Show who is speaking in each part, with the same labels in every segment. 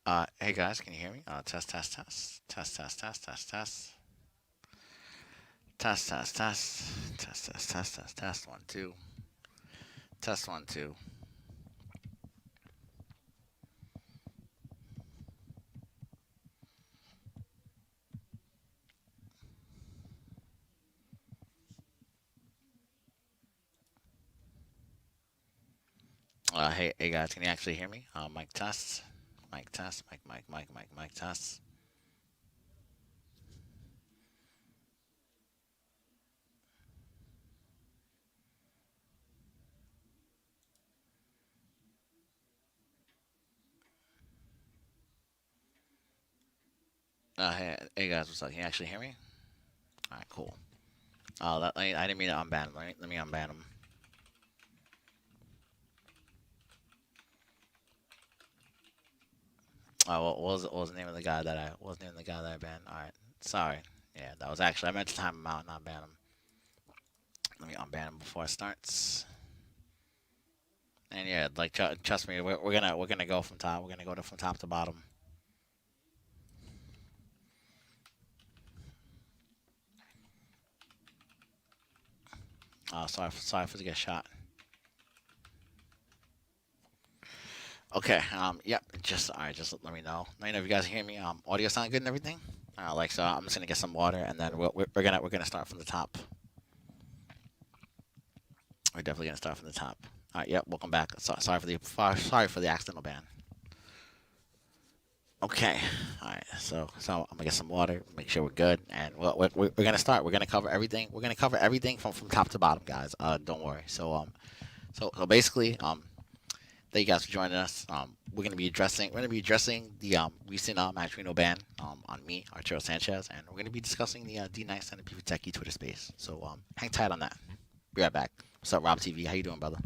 Speaker 1: Hey guys, can you hear me? Test, test, test, test, test, test, test, test, test, test, test, test, test, test, test, test, one, two, test, one, two. Hey guys, can you actually hear me? Mic test, mic test, mic test. Hey guys, what's up? Can you actually hear me? All right, cool. I didn't mean to unban him. Let me unban him. What was the name of the guy that what was the name of the guy that I banned? All right, sorry. Yeah, that was actually I meant to time him out, not ban him. Let me unban him before it starts. And yeah, like trust me, we're gonna go from top. We're gonna go from top to bottom. Sorry for the get shot. Okay. Yep. Just all right. Just let me know. Let me know if you guys hear me. Audio sound good and everything. Like so. I'm just gonna get some water and then we're gonna start from the top. We're definitely gonna start from the top. All right. Yep. Welcome back. Sorry for the accidental ban. Okay. All right. So I'm gonna get some water. Make sure we're good, and we're gonna start. We're gonna cover everything. We're gonna cover everything from top to bottom, guys. Don't worry. So basically, thank you guys for joining us. We're gonna be addressing the recent MATCHERINO ban on me, Arturo Sanchez, and we're gonna be discussing the D-Nice and the Beef Techie Twitter space. So hang tight on that. Be right back. What's up, Rob TV? How you doing, brother?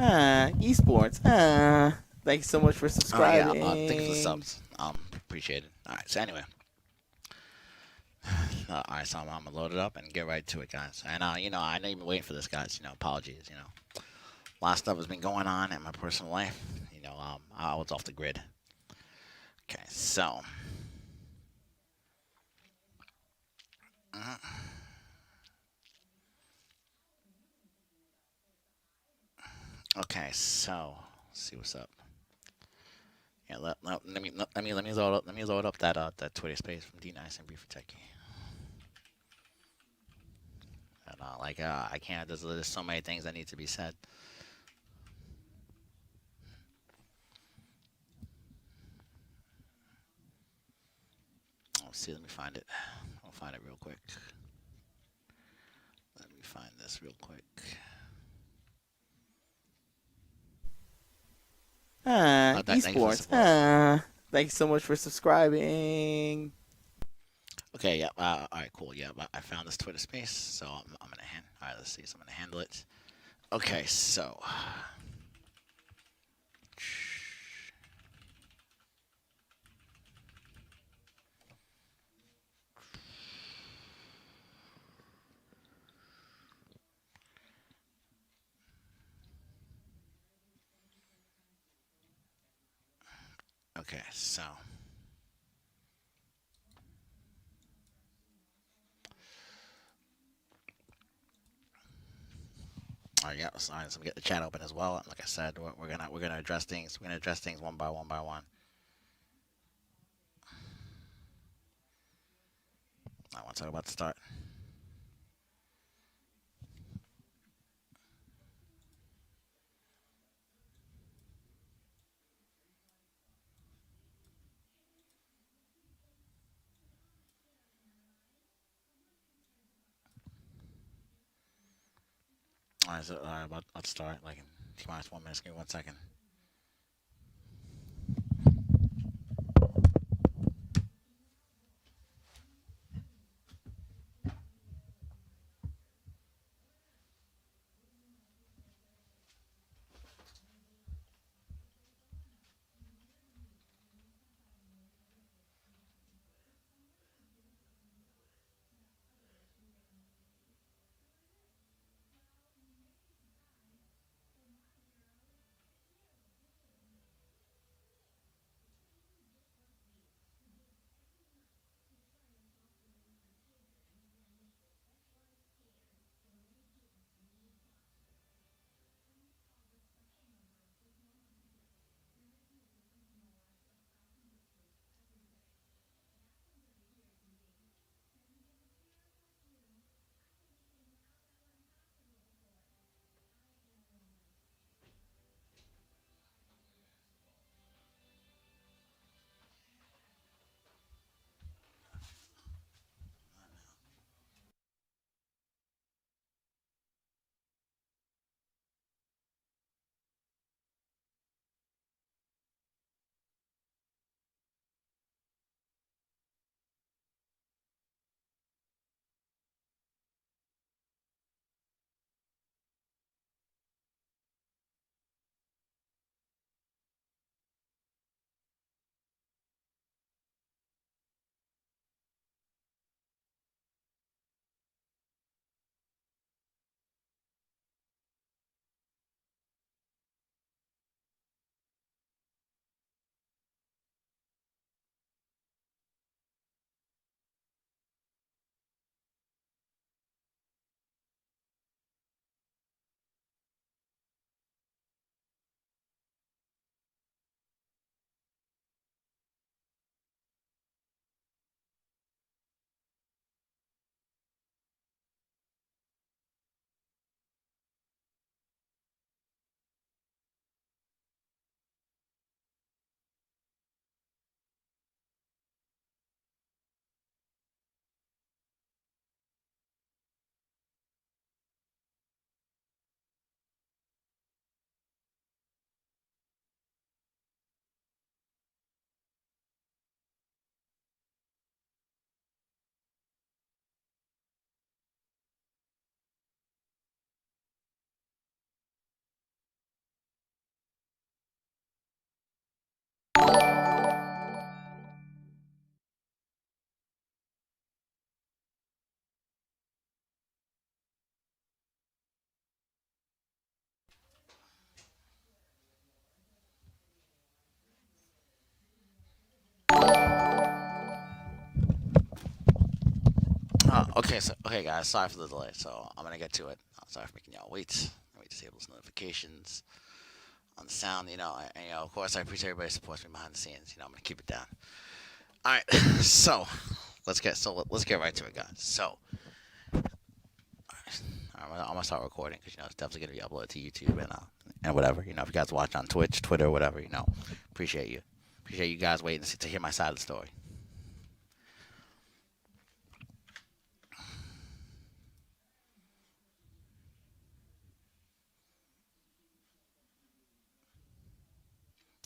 Speaker 2: Esports. Thank you so much for
Speaker 1: Yeah. Thank you for the
Speaker 2: subscribing.
Speaker 1: subs. Appreciate it. All right. So anyway, all right. So I'm gonna load it up and get right to it, guys. And I know you've been waiting for this, guys. Apologies. A lot of stuff has been going on in my personal life. I was off the grid. Okay. So. uh, Okay. So. Let's see what's up. Yeah. Let me load up that Twitter space from D-Nice and Beef Techie. And I can't. There's so many things that need to be said. Let's see. Let me find it. I'll find it real quick. Let me find this real quick. Thanks for the
Speaker 2: Esports.
Speaker 1: support.
Speaker 2: Thank you so much for subscribing.
Speaker 1: Okay, yeah. All right, cool. Yeah, I found this Twitter space, so I'm gonna hand. All right, let's see. So I'm gonna handle it. Okay, so. Okay, so. All right, yeah. So, all right, so we get the chat open as well. Like I said, we're gonna address things. We're gonna address things one by one by one. I want to talk about the start. Alright, so alright, about to start. Like in T minus 1 minute. Give me 1 second. Okay, guys. Sorry for the delay. So I'm gonna get to it. Sorry for making y'all wait. Let me disable those notifications on the sound. Of course, I appreciate everybody supports me behind the scenes. I'm gonna keep it down. All right. So let's get right to it, guys. I'm gonna start recording because it's definitely gonna be uploaded to YouTube and whatever. If you guys watch on Twitch, Twitter, whatever. Appreciate you. Appreciate you guys waiting to hear my side of the story.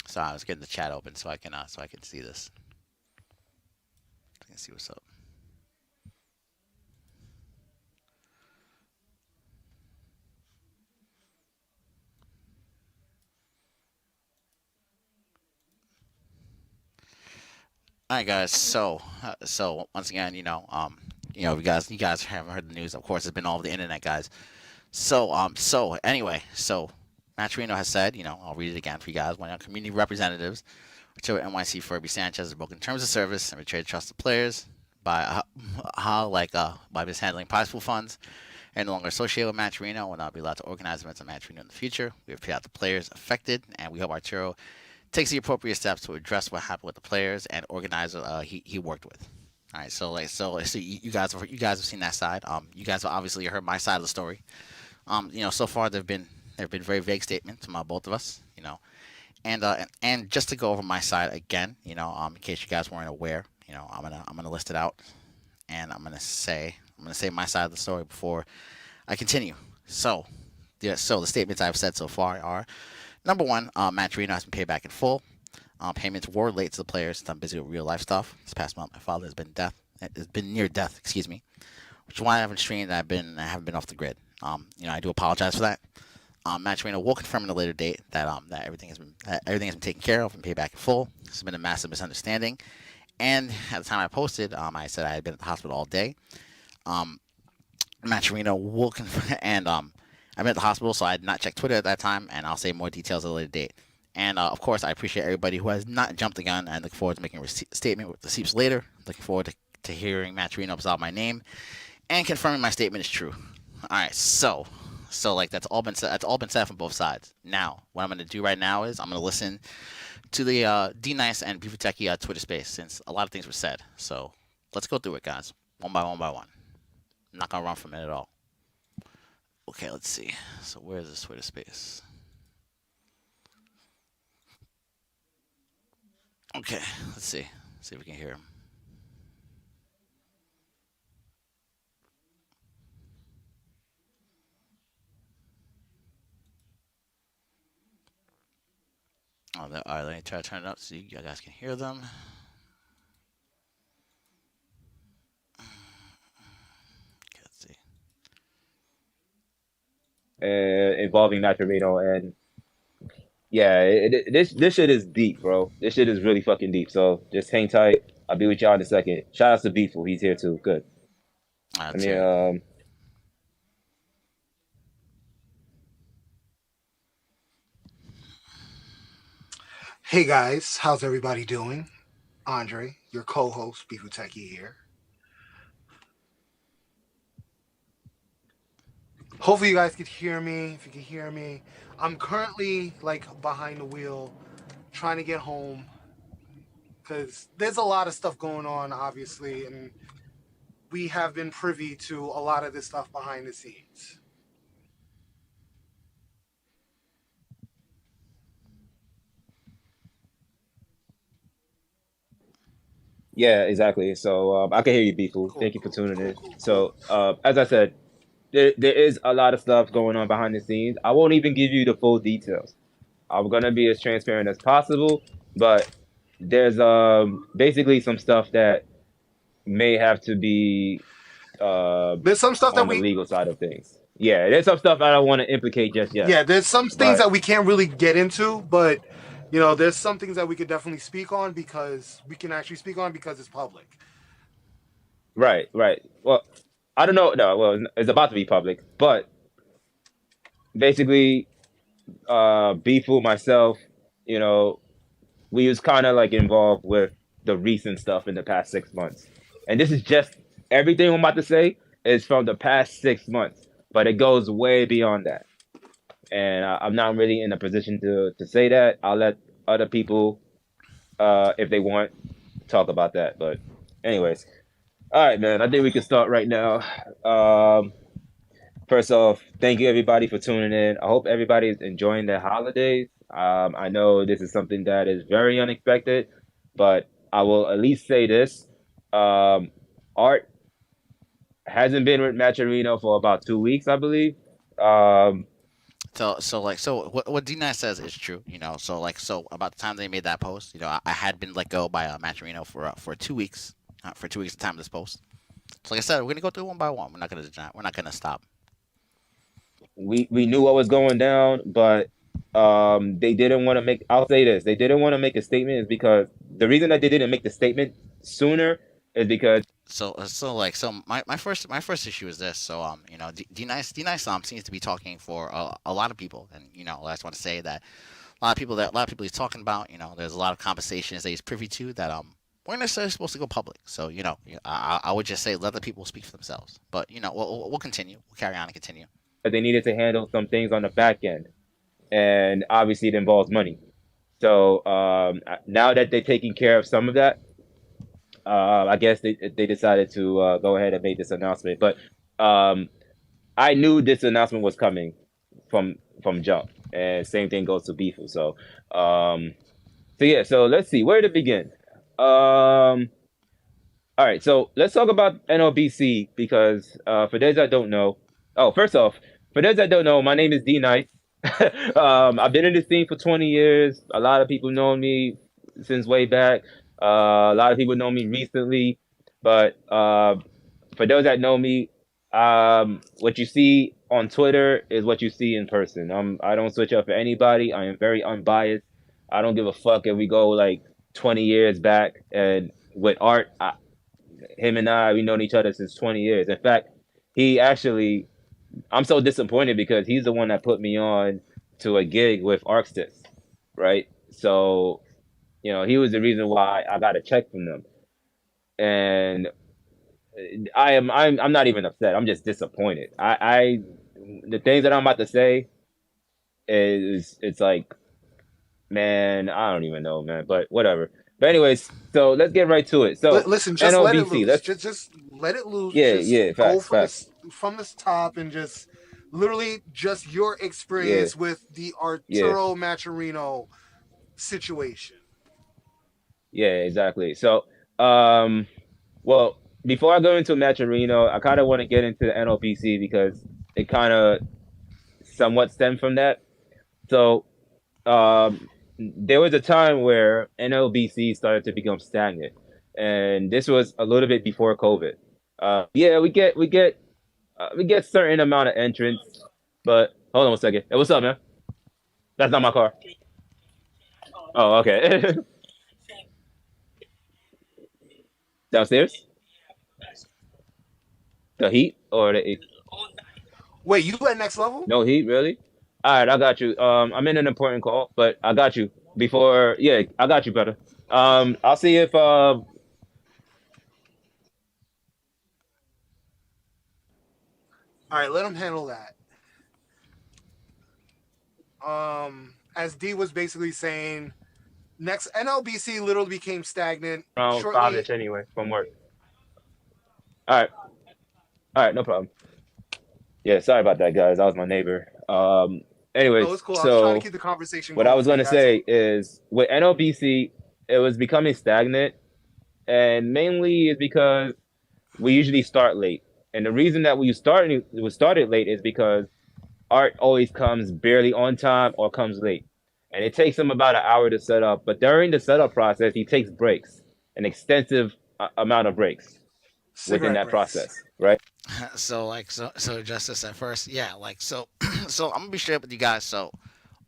Speaker 1: So I was getting the chat open so I can see this. I can see what's up. All right, guys. So once again, if you guys haven't heard the news, of course, it's been all over the internet, guys. So anyway, MATCHERINO has said, I'll read it again for you guys. One of our community representatives, Arturo NYCFURBY Sanchez, has broken terms of service and betrayed trust of players by by mishandling prize pool funds. And no longer associated with MATCHERINO and will not be allowed to organize events on MATCHERINO in the future. We have paid out the players affected, and we hope Arturo takes the appropriate steps to address what happened with the players and organizer he worked with. All right, so you guys have seen that side. You guys have obviously heard my side of the story. So far there have been very vague statements from both of us. And just to go over my side again, in case you guys weren't aware, I'm gonna list it out, and I'm gonna say my side of the story before I continue. So Yeah. So the statements I've said so far are: number one, MATCHERINO has been paid back in full. Payments were late to the players since I'm busy with real life stuff. This past month, my father has been near death. Excuse me, which is why I haven't streamed. I haven't been off the grid. I do apologize for that. MATCHERINO will confirm at a later date that everything has been taken care of and paid back in full. This has been a massive misunderstanding. And at the time I posted, I said I had been at the hospital all day. Um, MATCHERINO will confirm, and I've been at the hospital, so I had not checked Twitter at that time, and I'll say more details at a later date. And of course, I appreciate everybody who has not jumped the gun, and look forward to making a statement with receipts later. Looking forward to hearing MATCHERINO absolve my name and confirming my statement is true. All right, so like that's all been said. That's all been said from both sides. Now, what I'm going to do right now is I'm going to listen to the D Nice and Bufuteki Twitter space since a lot of things were said. So let's go through it, guys, one by one by one. I'm not gonna run from it at all. Okay, let's see. So where is this Twitter space? Okay, let's see. See if we can hear him. Oh, all right. Let me try to turn it up so you guys can hear them. Okay, let's see.
Speaker 3: Involving MATCHERINO, and yeah, this shit is deep, bro. This shit is really fucking deep. So just hang tight. I'll be with y'all in a second. Shout out to Beeful, he's here too. Good.
Speaker 1: All right,
Speaker 3: I
Speaker 1: let's
Speaker 3: mean,
Speaker 1: hear it.
Speaker 4: Hey guys, how's everybody doing? Andre, your co-host, Bifuteki here. Hopefully you guys could hear me. If you can hear me, I'm currently like behind the wheel, trying to get home because there's a lot of stuff going on, obviously, and we have been privy to a lot of this stuff behind the scenes.
Speaker 3: yeah, exactly. So I can hear you, Beeful.
Speaker 4: Cool,
Speaker 3: Thank you for
Speaker 4: cool,
Speaker 3: tuning
Speaker 4: cool,
Speaker 3: in.
Speaker 4: cool, cool.
Speaker 3: So as I said, there is a lot of stuff going on behind the scenes. I won't even give you the full details. I'm gonna be as transparent as possible, but there's basically some stuff that may have to be
Speaker 4: There's some stuff that
Speaker 3: on the
Speaker 4: we,
Speaker 3: legal side of things. Yeah, there's some stuff I don't want to implicate just yet.
Speaker 4: yeah, there's some things
Speaker 3: But
Speaker 4: that we can't really get into, but there's some things that we could definitely speak on because we can actually speak on because it's public.
Speaker 3: right, right. Well, I don't know. No, well, it's about to be public, but basically, Beeful, myself, you know, we was kind of like involved with the recent stuff in the past 6 months, and this is just everything I'm about to say is from the past 6 months, but it goes way beyond that. And I'm not really in a position to say that. I'll let other people, if they want, talk about that. But, anyways, all right, man. I think we can start right now. First off, thank you everybody for tuning in. I hope everybody is enjoying their holidays. I know this is something that is very unexpected, but I will at least say this: Art hasn't been with MATCHERINO for about 2 weeks, I believe. Um,
Speaker 1: So what D Nice says is true. So about the time they made that post, I had been let go by MATCHERINO for 2 weeks. For 2 weeks at the time of this post. So like I said, we're gonna go through one by one. We're not gonna stop.
Speaker 3: we knew what was going down, but they didn't want to make. I'll say this: they didn't want to make a statement is because the reason that they didn't make the statement sooner is because
Speaker 1: My first issue is this. So D Nice seems to be talking for a lot of people, and I just want to say that a lot of people he's talking about. There's a lot of conversations that he's privy to that weren't necessarily supposed to go public. So I would just say let the people speak for themselves. But we'll continue. We'll carry on and continue.
Speaker 3: they needed to handle some things on the back end, and obviously it involves money. So now that they're taking care of some of that, I guess they decided to go ahead and make this announcement. But um, I knew this announcement was coming from jump, and same thing goes to Beefle. So yeah, so let's see where to begin. All right, so let's talk about NLBC because for those that don't know, oh, first off, For those that don't know, my name is D Nice. I've been in this scene for 20 years. A lot of people know me since way back. A lot of people know me recently. But for those that know me, what you see on Twitter is what you see in person. I don't switch up for anybody. I am very unbiased. I don't give a fuck if we go like 20 years back. And with Art, him and I, we known each other since 20 years. In fact, he actually, I'm so disappointed because he's the one that put me on to a gig with Arkstis, right? So, he was the reason why I got a check from them. And I'm not even upset. I'm just disappointed. The things that I'm about to say it's like, man, I don't even know, man, but whatever. But anyways, so let's get right to it. So
Speaker 4: Listen, just let it
Speaker 3: NOBC,
Speaker 4: loose.
Speaker 3: let's
Speaker 4: Just let it loose.
Speaker 3: yeah,
Speaker 4: Just
Speaker 3: yeah,
Speaker 4: go
Speaker 3: facts, facts.
Speaker 4: from this top and just literally just your
Speaker 3: Yeah,
Speaker 4: experience with the
Speaker 3: yeah,
Speaker 4: Arturo Matcherino situation.
Speaker 3: yeah, exactly. So, um, well, before I go into Matcherino, I kind of want to get into the NOBC because it kind of somewhat stemmed from that. So, there was a time where NLBC started to become stagnant, and this was a little bit before COVID. Yeah, we get certain amount of entrants, but hold on a second. Hey, what's up, man? That's not my car. Oh, okay. Downstairs? The heat or the
Speaker 4: Wait, you at next level?
Speaker 3: no heat? Really? All right, I got you. I'm in an important call, but I got you. Before, yeah, I got you, brother. I'll see if
Speaker 4: All right, let him handle that. As D was basically saying, next NLBC literally became stagnant
Speaker 3: around
Speaker 4: shortly.
Speaker 3: 5-ish anyway from work. All right, all right, no problem. Yeah, sorry about that, guys. That was my neighbor.
Speaker 4: No,
Speaker 3: Anyways,
Speaker 4: it's cool. I was trying to
Speaker 3: so
Speaker 4: keep the conversation
Speaker 3: what I
Speaker 4: going
Speaker 3: was
Speaker 4: for you
Speaker 3: gonna
Speaker 4: guys.
Speaker 3: say is with NLBC, it was becoming stagnant, and mainly is because we usually start late. And the reason that we started late is because Art always comes barely on time or comes late, and it takes him about an hour to set up. But during the setup process, he takes breaks, an extensive amount of breaks within
Speaker 4: Cigarette
Speaker 3: that
Speaker 4: breaks.
Speaker 3: process, right?
Speaker 1: So Justice at first, yeah, like so so I'm gonna be straight up with you guys. So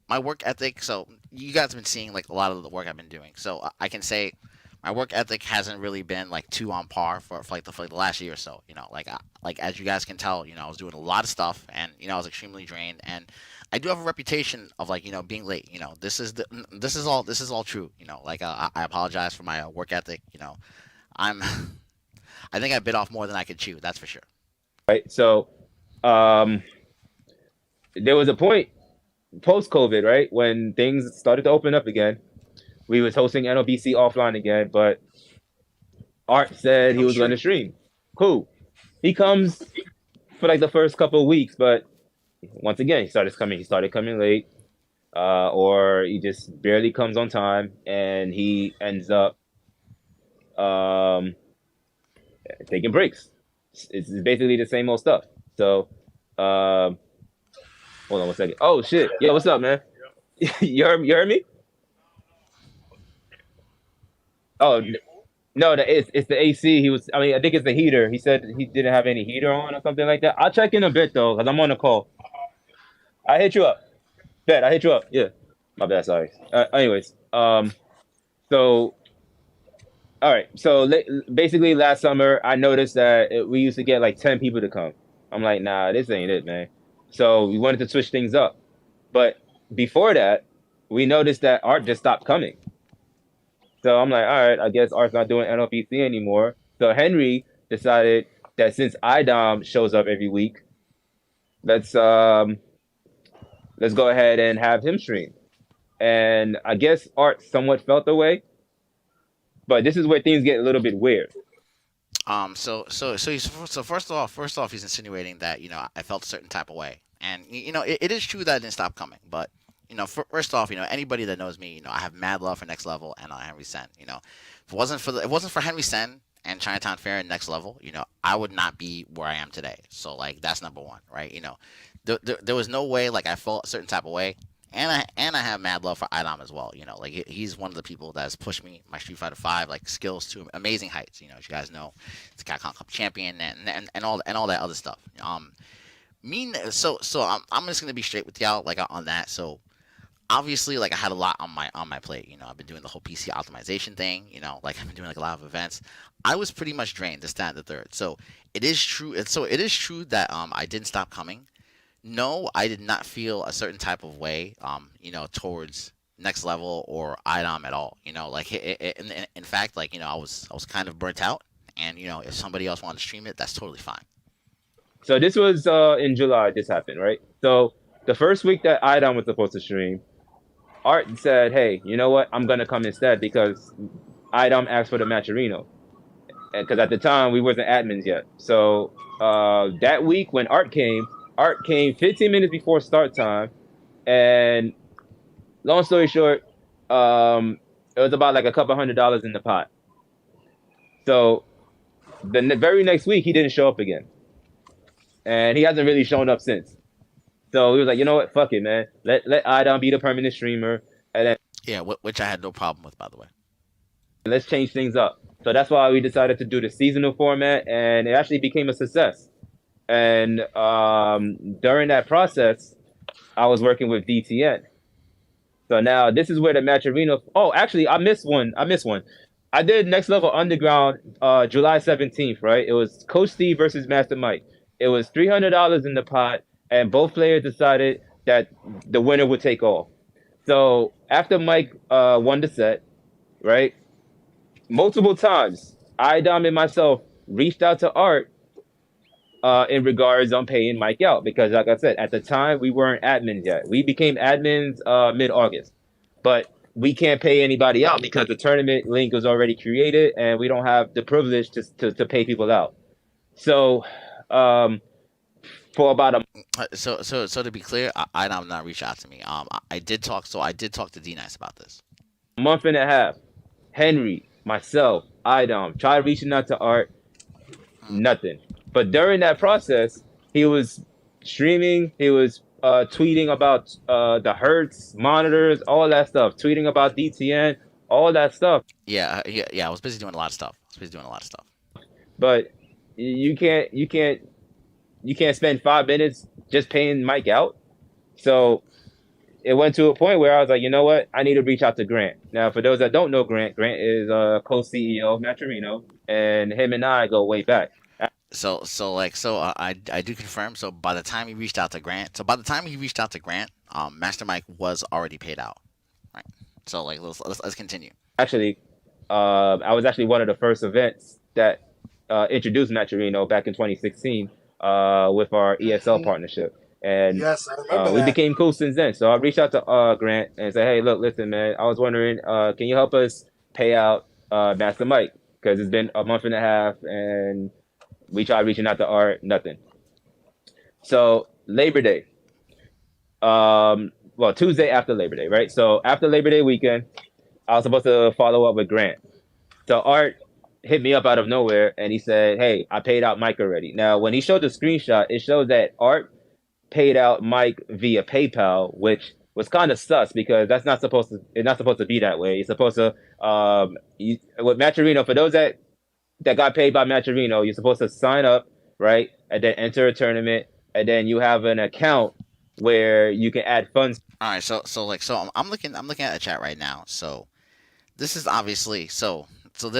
Speaker 1: my work ethic, so you guys have been seeing like a lot of the work I've been doing. So I can say my work ethic hasn't really been like too on par for like the last year or so. Like as you guys can tell, I was doing a lot of stuff, and I was extremely drained, and I do have a reputation of like being late. This is all true. Like I apologize for my work ethic. I'm I think I bit off more than I could chew. That's for sure.
Speaker 3: Right. So um, there was a point post COVID, right, when things started to open up again. We was hosting NOBC offline again, but Art said he
Speaker 4: No
Speaker 3: was going to
Speaker 4: stream.
Speaker 3: stream. Cool. He comes for like the first couple of weeks, but once again, he started coming late, or he just barely comes on time, and he ends up um, taking breaks. It's basically the same old stuff. So, um, hold on one second. Oh shit! Yeah, what's up, man? You heard me? Oh no, it's the AC. I mean, I think it's the heater. He said he didn't have any heater on or something like that. I'll check in a bit though, cause I'm on a call. I hit you up. Bet I hit you up. Yeah, my bad. Sorry. Anyways, so all right. So basically, last summer I noticed that we used to get like 10 people to come. I'm like, nah, this ain't it, man. So we wanted to switch things up. But before that, we noticed that Art just stopped coming. So I'm like, all right, I guess Art's not doing NLPC anymore. So Henry decided that since IDOM shows up every week, let's um let's go ahead and have him stream. And I guess Art somewhat felt the way, but this is where things get a little bit weird.
Speaker 1: So first off, he's insinuating that I felt a certain type of way, and it is true that I didn't stop coming. But first off, anybody that knows me, I have mad love for Next Level and Henry Sen. If it wasn't for Henry Sen and Chinatown Fair and Next Level, I would not be where I am today. So like that's number one, right? There was no way like I felt a certain type of way. And I have mad love for Idom as well. Like he's one of the people that has pushed me my Street Fighter V like skills to amazing heights. As you guys know, he's a Capcom Cup champion and all that other stuff. I'm just gonna be straight with y'all like on that. So obviously like I had a lot on my plate. I've been doing the whole PC optimization thing. Like I've been doing like a lot of events. I was pretty much drained, this, that, and the third. So it is true. It is true that I didn't stop coming. No, I did not feel a certain type of way, towards Next Level or IDOM at all. Like in fact, like I was kind of burnt out, and if somebody else wanted to stream it, that's totally fine.
Speaker 3: So this was in July. This happened, right? So the first week that IDOM was supposed to stream, Art said, "Hey, you know what? I'm gonna come instead because IDOM asked for the Matcherino, and because at the time we wasn't admins yet. So that week when Art came 15 minutes before start time, and long story short, it was about like a couple $100 in the pot. So the very next week he didn't show up again, and he hasn't really shown up since. So he was like, you know what, fuck it, man. Let Idom be the permanent streamer, and then
Speaker 1: Yeah, which I had no problem with, by the way.
Speaker 3: let's change things up. So that's why we decided to do the seasonal format, and it actually became a success. And during that process, I was working with DTN. So now this is where the Matcherino. Oh, actually, I missed one. I did Next Level Underground July 17th, right? It was Coach Steve versus Master Mike. It was $300 in the pot, and both players decided that the winner would take all. So after Mike won the set, right? Multiple times, Idom and myself reached out to Art in regards on paying Mike out, because like I said, at the time we weren't admins yet. We became admins mid-August, but we can't pay anybody out because the tournament link was already created and we don't have the privilege to pay people out. So for about a
Speaker 1: So to be clear, I did not reach out to me. I did talk to D Nice about this.
Speaker 3: month and a half, Henry, myself, Idom tried reaching out to Art, nothing. But during that process, he was streaming, he was tweeting about the Hertz monitors, all that stuff, tweeting about DTN, all that stuff.
Speaker 1: Yeah. I was busy doing a lot of stuff.
Speaker 3: But you can't spend 5 minutes just paying Mike out. So it went to a point where I was like, you know what? I need to reach out to Grant. Now, for those that don't know Grant is co-CEO of MATCHERINO, and him and I go way back.
Speaker 1: I do confirm. So by the time he reached out to Grant, Master Mike was already paid out, right? So like let's continue.
Speaker 3: Actually, I was actually one of the first events that introduced MATCHERINO back in 2016 with our ESL partnership, and
Speaker 4: Yes, I remember
Speaker 3: we
Speaker 4: that.
Speaker 3: became cool since then. So I reached out to Grant and said, hey, look, listen, man, I was wondering, can you help us pay out Master Mike, because it's been a month and a half and we tried reaching out to Art, nothing. So Labor Day, Tuesday after Labor Day, right? So after Labor Day weekend, I was supposed to follow up with Grant. So Art hit me up out of nowhere and he said, hey, I paid out Mike already. Now, when he showed the screenshot, it shows that Art paid out Mike via PayPal, which was kind of sus because it's not supposed to be that way. It's supposed to, with MATCHERINO, for those that got paid by MATCHERINO, you're supposed to sign up, right? And then enter a tournament, and then you have an account where you can add funds.
Speaker 1: All right, so I'm looking at the chat right now. So this is obviously this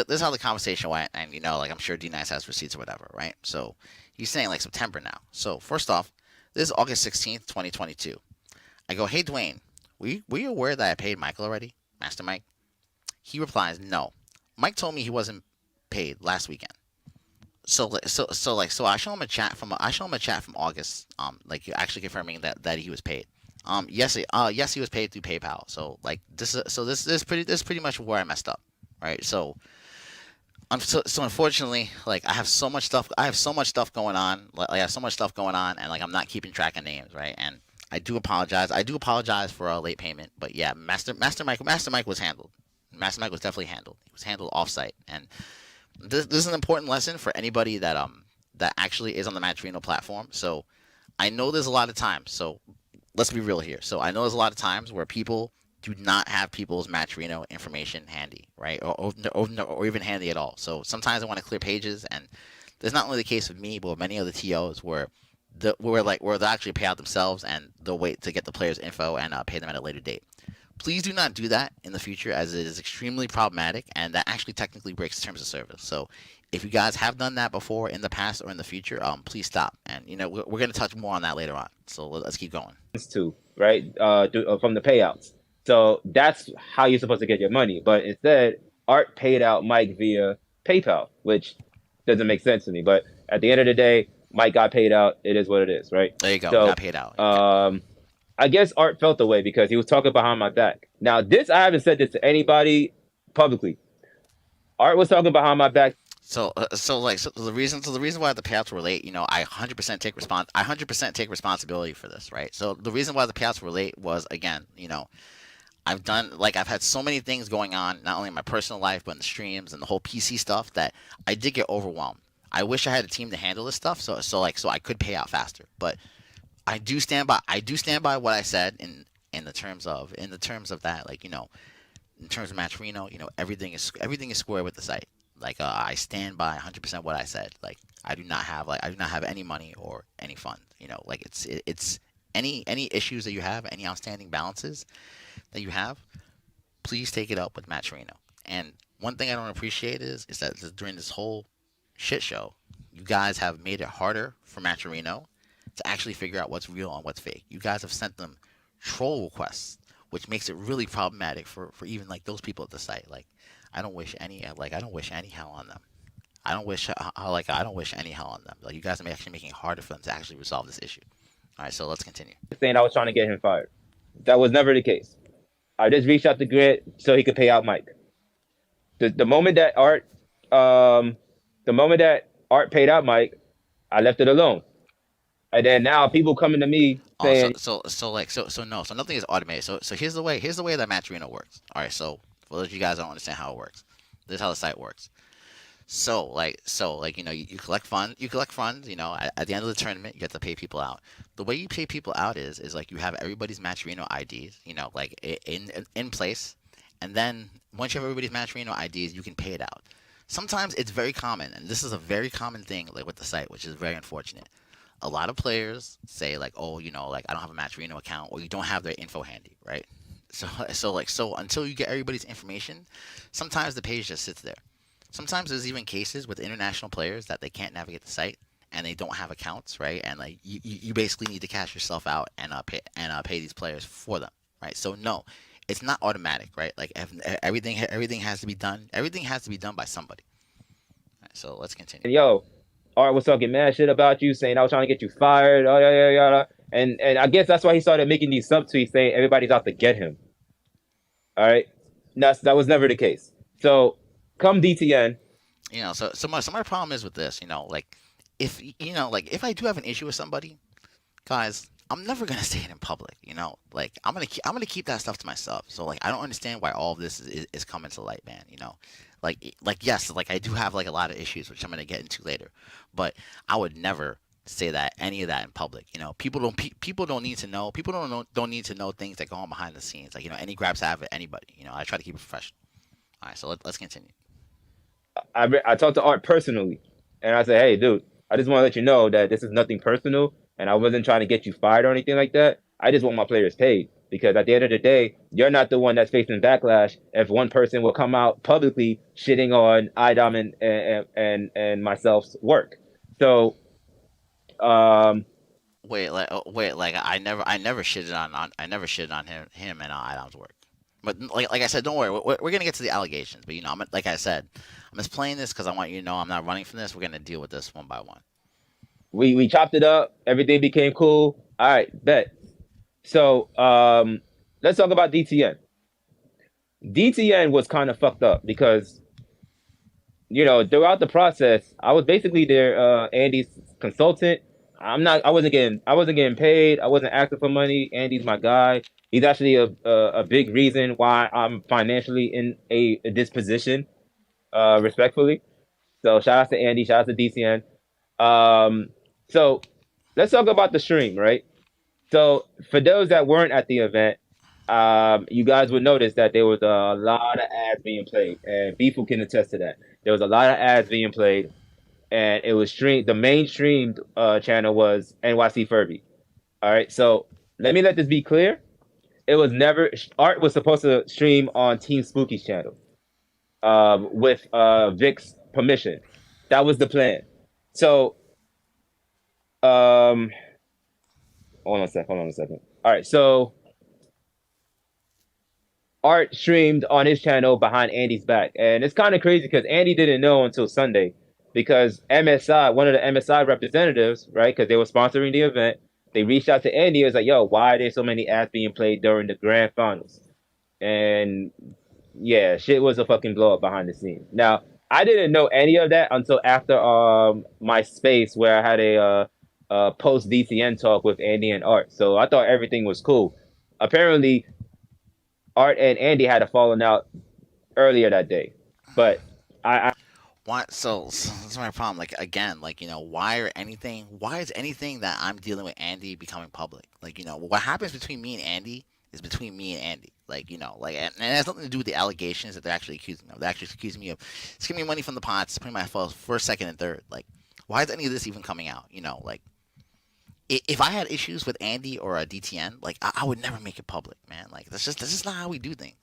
Speaker 1: is how the conversation went, and like I'm sure D Nice has receipts or whatever, right? So he's saying like September now. So first off, this is August 16th, 2022. I go, hey Dwayne, were you aware that I paid Michael already, Master Mike? He replies, no. Mike told me he wasn't paid last weekend. So I show him a chat from August, like actually confirming that he was paid. Yes, he was paid through PayPal. So like this is pretty much where I messed up, right? So unfortunately, like I have so much stuff going on, and like I'm not keeping track of names, right? And I do apologize for a late payment, but yeah, Master Mike was handled. Master Mike was definitely handled. He was handled offsite, and this is an important lesson for anybody that actually is on the Matcherino platform. So I know there's a lot of times. So let's be real here. So I know there's a lot of times where people do not have people's Matcherino information handy, right? Or even handy at all. So sometimes I want to clear pages, and there's not only the case with me, but with many other TOs where they'll actually pay out themselves and they'll wait to get the player's info and pay them at a later date. Please do not do that in the future, as it is extremely problematic, and that actually technically breaks terms of service. So if you guys have done that before in the past or in the future, please stop. And we're going to touch more on that later on. So let's keep going.
Speaker 3: To right from the payouts. So that's how you're supposed to get your money. But instead, Art paid out Mike via PayPal, which doesn't make sense to me. But at the end of the day, Mike got paid out. It is what it is, right?
Speaker 1: There you go.
Speaker 3: So,
Speaker 1: Got paid out.
Speaker 3: I guess Art felt the way because he was talking behind my back. Now, this I haven't said this to anybody publicly. Art was talking behind my back.
Speaker 1: So the reason why the payouts were late, I 100% take responsibility for this, right? So the reason why the payouts were late was, again, I've had so many things going on, not only in my personal life but in the streams and the whole PC stuff, that I did get overwhelmed. I wish I had a team to handle this stuff, so I could pay out faster. But I do stand by what I said in the terms of that, in terms of Matcherino, everything is square with the site. I stand by 100% what I said. I do not have any money or any funds. It's any issues that you have, any outstanding balances that you have, please take it up with Matcherino. And one thing I don't appreciate is that during this whole shit show, you guys have made it harder for Matcherino to actually figure out what's real and what's fake. You guys have sent them troll requests, which makes it really problematic for even those people at the site. I don't wish any hell on them. I don't wish any hell on them. You guys are actually making it harder for them to actually resolve this issue. All right, so let's continue.
Speaker 3: Saying I was trying to get him fired. That was never the case. I just reached out to Grit so he could pay out Mike. The moment that Art paid out Mike, I left it alone. And then now people coming to me saying,
Speaker 1: so nothing is automated. So here's the way that Matcherino works. All right, so for those of you guys that don't understand how it works, this is how the site works. So you collect funds. At the end of the tournament, you have to pay people out. The way you pay people out is you have everybody's Matcherino IDs, in place, and then once you have everybody's Matcherino IDs, you can pay it out. Sometimes it's very common, and this is a very common thing with the site, which is very unfortunate. A lot of players say I don't have a Matcherino account, or you don't have their info handy, right? So until you get everybody's information, sometimes the page just sits there. Sometimes there's even cases with international players that they can't navigate the site and they don't have accounts, right? And you basically need to cash yourself out and pay these players for them, right? So no, it's not automatic, right? Everything has to be done. Everything has to be done by somebody. All right, so let's continue.
Speaker 3: Yo, Art was talking mad shit about you, saying I was trying to get you fired. Oh yeah. And I guess that's why he started making these subtweets saying everybody's out to get him. All right, that was never the case. So come DTN.
Speaker 1: So my problem is with this. If I do have an issue with somebody, guys, I'm never gonna say it in public. I'm gonna keep that stuff to myself. So I don't understand why all of this is coming to light, man. Yes, I do have a lot of issues, which I'm gonna get into later, but I would never say any of that in public. People don't need to know. People don't need to know things that go on behind the scenes. Any grabs have it, anybody. I try to keep it professional. All right, so let's continue.
Speaker 3: I talked to Art personally, and I said, hey, dude, I just want to let you know that this is nothing personal, and I wasn't trying to get you fired or anything like that. I just want my players paid, because at the end of the day, you're not the one that's facing backlash if one person will come out publicly shitting on IDOM and myself's work. So,
Speaker 1: I never shitted on him and IDOM's work. But like I said, don't worry. We're gonna get to the allegations. But like I said, I'm just playing this because I want you to know I'm not running from this. We're gonna deal with this one by one.
Speaker 3: We chopped it up. Everything became cool. All right, bet. So let's talk about DTN. DTN was kind of fucked up because throughout the process, I was basically their Andy's consultant. I wasn't getting paid. I wasn't asking for money. Andy's my guy. He's actually a big reason why I'm financially in this position, respectfully. So shout out to Andy, shout out to DCN. Um, so let's talk about the stream, right? So for those that weren't at the event, you guys would notice that there was a lot of ads being played, and Beefle can attest to that. There was a lot of ads being played, and it was streamed. The main streamed channel was NYC Furby. All right, so let this be clear. It was never Art was supposed to stream on Team Spooky's channel, with Vic's permission. That was the plan. So, hold on a second. Hold on a second. All right, so Art streamed on his channel behind Andy's back, and it's kind of crazy because Andy didn't know until Sunday, because MSI, one of the MSI representatives, right, because they were sponsoring the event, they reached out to Andy. It was like, "Yo, why are there so many ads being played during the grand finals?" And yeah, shit was a fucking blow up behind the scenes. Now, I didn't know any of that until after my space where I had a post DCN talk with Andy and Art. So I thought everything was cool. Apparently, Art and Andy had a falling out earlier that day, but I
Speaker 1: Why? So that's my problem. Like again, like why is anything that I'm dealing with Andy becoming public? Like what happens between me and Andy is between me and Andy. Like and it has nothing to do with the allegations that they're actually accusing me of. They're actually accusing me of skimming money from the pots, putting my first, second, and third. Like, why is any of this even coming out? Like if I had issues with Andy or a DTN, like I would never make it public, man. Like that's just not how we do things.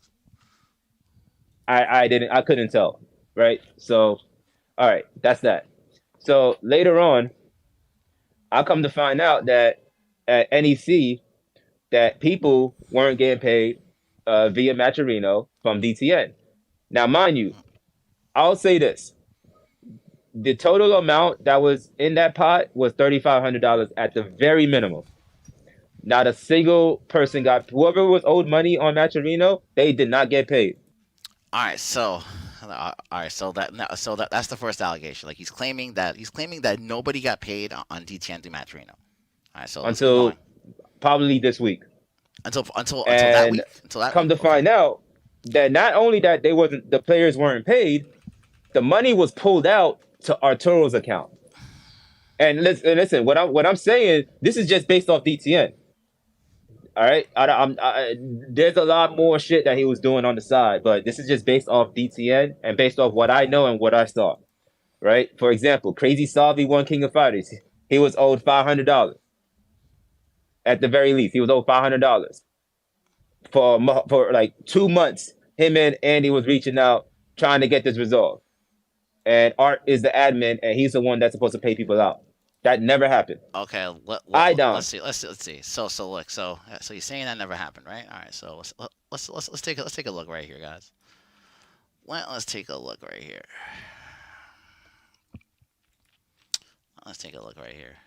Speaker 3: I couldn't tell, right? So, all right, that's that. So later on, I come to find out that at NEC that people weren't getting paid via Matcherino from DTN. Now, mind you, I'll say this: the total amount that was in that pot was $3,500 at the very minimum. Not a single person got. Whoever was owed money on Matcherino, they did not get paid.
Speaker 1: All right, so that's the first allegation. Like he's claiming that nobody got paid on DTN through Matcherino. All right, so let's keep
Speaker 3: Until
Speaker 1: going.
Speaker 3: probably this week.
Speaker 1: Until that
Speaker 3: And
Speaker 1: week. Until that
Speaker 3: come
Speaker 1: week.
Speaker 3: to
Speaker 1: Okay.
Speaker 3: find out that not only that the players weren't paid, the money was pulled out to Arturo's account. And listen, what I'm saying, this is just based off DTN. All right, there's a lot more shit that he was doing on the side, but this is just based off DTN and based off what I know and what I saw. Right? For example, Crazy Salvi won King of Fighters. He was owed $500. At the very least, he was owed $500 for like 2 months. Him and Andy was reaching out trying to get this resolved. And Art is the admin, and he's the one that's supposed to pay people out. That never happened.
Speaker 1: Okay.
Speaker 3: I don't.
Speaker 1: Let's see. So look. So you're saying that never happened, right? All right. So let's take a look right here, guys. Let's take a look right here. Let's take a look right here.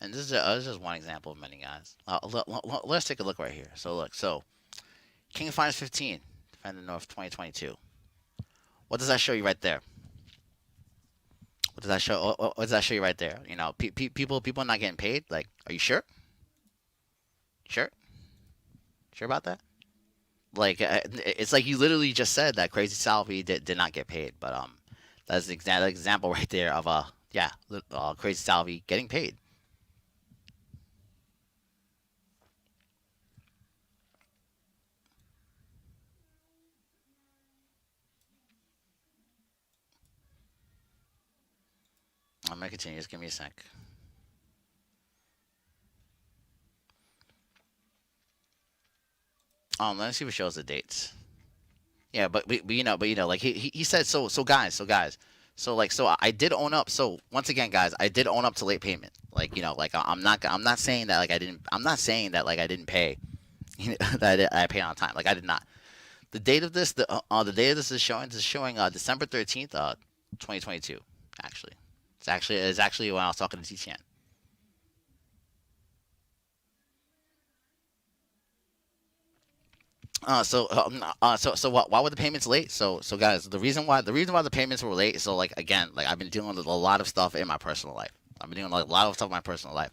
Speaker 1: And this is just one example of many, guys. Let's take a look right here. So look. So King of Finals 15, Defender North 2022. What does that show you right there? What does that show? What does that show you right there? People not getting paid. Like, are you sure? Sure? Sure about that? Like, it's like you literally just said that Crazy Salvi did not get paid, but that's the example right there of Crazy Salvi getting paid. I'm gonna continue. Just give me a sec. Let me see if it shows the dates. Yeah, but like he said. So guys. So I did own up. So once again, guys, I did own up to late payment. Like like I'm not saying that like I didn't. I'm not saying that like I didn't pay. That I paid on time. Like I did not. The date of this, the date of this is showing. December 13th, 2022. Actually, it's actually when I was talking to TTN. Why were the payments late? So guys, the reason why the payments were late. So like again, like I've been dealing with a lot of stuff in my personal life. I've been doing like a lot of stuff in my personal life.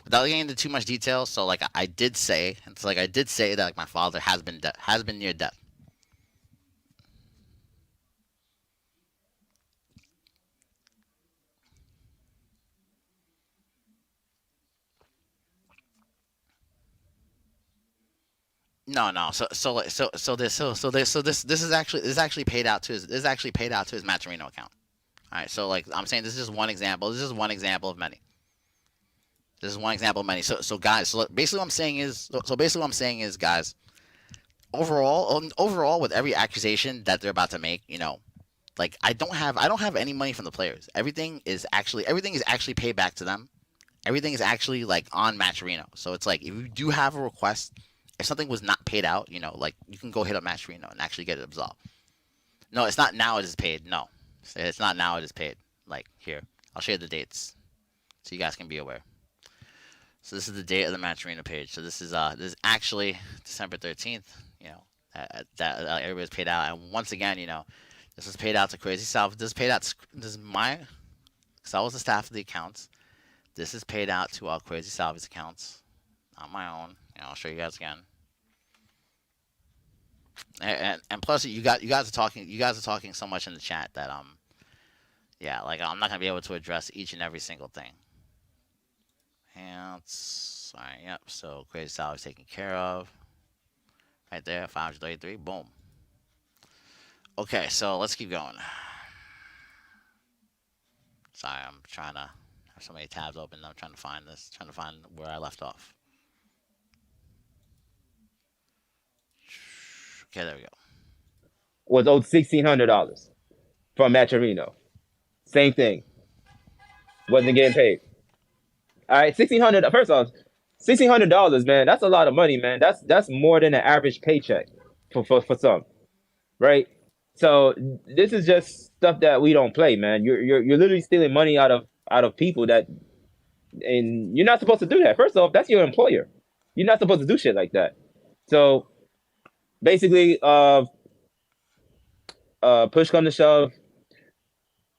Speaker 1: Without getting into too much detail, so like I did say, that like my father has been near death. No. This is actually paid out to his Matcherino account. All right. So like I'm saying, this is just one example. This is one example of many. This is one example of many. So guys. So basically, what I'm saying is. So basically, what I'm saying is, guys. Overall, with every accusation that they're about to make, like I don't have any money from the players. Everything is actually paid back to them. Everything is actually like on Matcherino. So it's like if you do have a request, if something was not paid out, like you can go hit up Matcherino and actually get it absolved. No, it's not now. It is paid. No, it's not now. It is paid. Like here, I'll share the dates so you guys can be aware. So this is the date of the Matcherino page. So this is actually December 13th. That everybody's paid out, and once again, this is paid out to Crazy South. This is paid out. This is my, because I was the staff of the accounts. This is paid out to Crazy Salvy's accounts, not my own. I'll show you guys again. And plus, you guys are talking. You guys are talking so much in the chat that yeah, like I'm not gonna be able to address each and every single thing. And sorry, yep. So Crazy Salvy's taken care of. Right there, 533. Boom. Okay, so let's keep going. Sorry, I'm trying to have so many tabs open. I'm trying to find this. Trying to find where I left off. Okay, there we go.
Speaker 3: Was owed $1,600 from Matcherino. Same thing. Wasn't getting paid. All right, $1,600. First off, $1,600, man. That's a lot of money, man. That's more than an average paycheck for some, right? So this is just stuff that we don't play, man. You're literally stealing money out of people that, and you're not supposed to do that. First off, that's your employer. You're not supposed to do shit like that. So basically, push come to shove,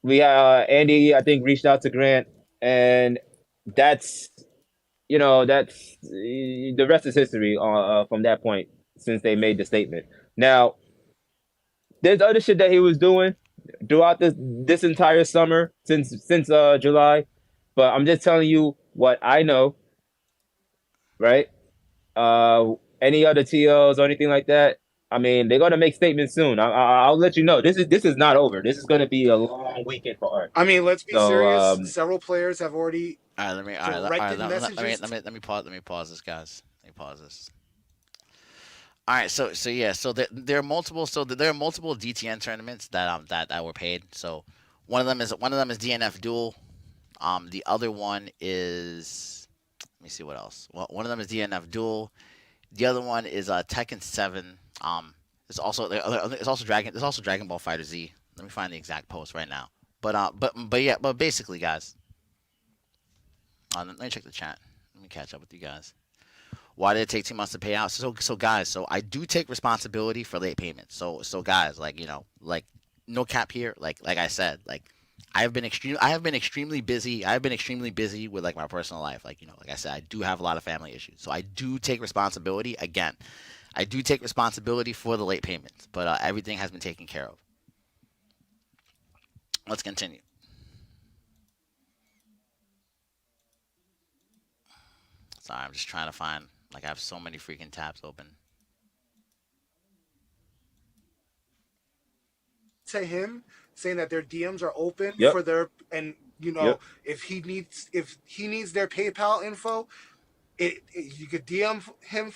Speaker 3: we Andy, I think, reached out to Grant, and that's the rest is history from that point since they made the statement. Now, there's other shit that he was doing throughout this entire summer since July, but I'm just telling you what I know, right? Any other TOs or anything like that, I mean, they're gonna make statements soon. I'll let you know. This is not over. This is gonna be a long weekend for Art.
Speaker 4: I mean, let's be
Speaker 3: So,
Speaker 4: serious. Several players have already
Speaker 1: All right,
Speaker 4: directed messages.
Speaker 1: let me pause this, guys. Let me pause this. All right, so yeah, so there are multiple DTN tournaments that were paid. So one of them is DNF Duel. The other one is, let me see what else. Well, one of them is DNF Duel. The other one is Tekken 7. It's also Dragon Ball Fighter Z. Let me find the exact post right now. But basically, guys. Let me check the chat. Let me catch up with you guys. Why did it take 2 months to pay out? So guys, so I do take responsibility for late payments. So guys, like no cap here. Like I said, like I have been extremely busy. I've been extremely busy with like my personal life. Like like I said, I do have a lot of family issues. So I do take responsibility. Again, I do take responsibility for the late payments. But everything has been taken care of. Let's continue. Sorry, I'm just trying to find. Like I have so many freaking tabs open.
Speaker 4: To him saying that their DMs are open
Speaker 3: Yep.
Speaker 4: for their, and
Speaker 3: Yep.
Speaker 4: if he needs their PayPal info, you could DM them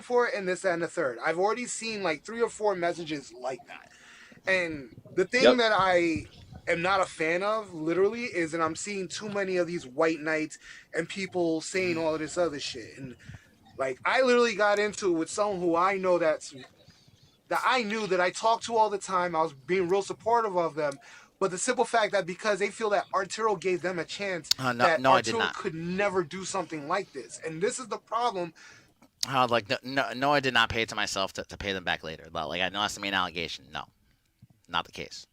Speaker 4: for it, and this, that, and the third. I've already seen like 3 or 4 messages like that. And the thing
Speaker 3: Yep.
Speaker 4: that I am not a fan of, literally, is that I'm seeing too many of these white knights and people saying all of this other shit. And like, I literally got into it with someone who I know that I knew that I talked to all the time. I was being real supportive of them. But the simple fact that because they feel that Arturo gave them a chance, that Arturo could never do something like this. And this is the problem.
Speaker 1: No, I did not pay it to myself to pay them back later. Like I know that's the main allegation. No, not the case.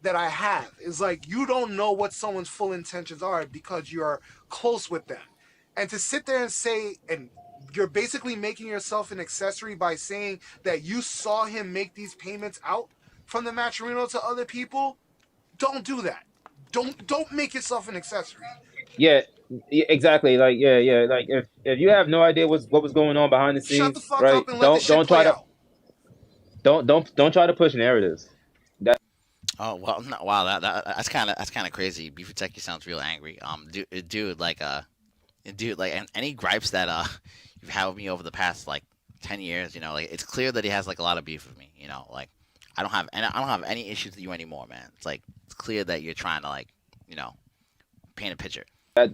Speaker 4: That I have is like, you don't know what someone's full intentions are because you're close with them. And to sit there and say, and you're basically making yourself an accessory by saying that you saw him make these payments out from the Matcherino to other people. Don't do that. Don't make yourself an accessory.
Speaker 3: Yeah, Yeah, exactly. Like yeah. Like if you have no idea what was going on behind the
Speaker 4: Shut the
Speaker 3: scenes,
Speaker 4: fuck
Speaker 3: right?
Speaker 4: up and let the shit
Speaker 3: Don't try
Speaker 4: play
Speaker 3: to
Speaker 4: out.
Speaker 3: don't try to push narratives. That
Speaker 1: Oh well, no, wow, that's kind of crazy. Beef Techie sounds real angry. Dude, like, any gripes that you've had with me over the past like 10 years, like it's clear that he has like a lot of beef with me. Like I don't have any issues with you anymore, man. It's like it's clear that you're trying to like, you know, paint a picture.
Speaker 3: that's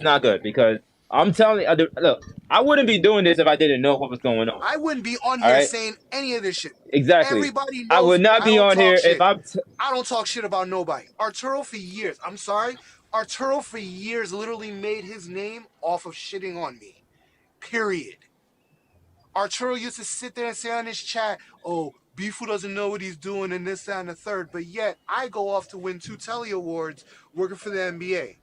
Speaker 3: not good because I'm telling you, look, I wouldn't be doing this if I didn't know what was going on.
Speaker 4: I wouldn't be on
Speaker 3: All
Speaker 4: here
Speaker 3: right,
Speaker 4: saying any of this shit.
Speaker 3: exactly.
Speaker 4: Everybody
Speaker 3: I
Speaker 4: knows
Speaker 3: would
Speaker 4: me.
Speaker 3: not
Speaker 4: I
Speaker 3: be
Speaker 4: don't
Speaker 3: on
Speaker 4: talk
Speaker 3: here if
Speaker 4: shit.
Speaker 3: I'm.
Speaker 4: I don't talk shit about nobody. Arturo for years, I'm sorry, Arturo for years literally made his name off of shitting on me. Period. Arturo used to sit there and say on his chat, oh, Beefy doesn't know what he's doing and this, that, and the third. But yet, I go off to win 2 Telly Awards working for the NBA.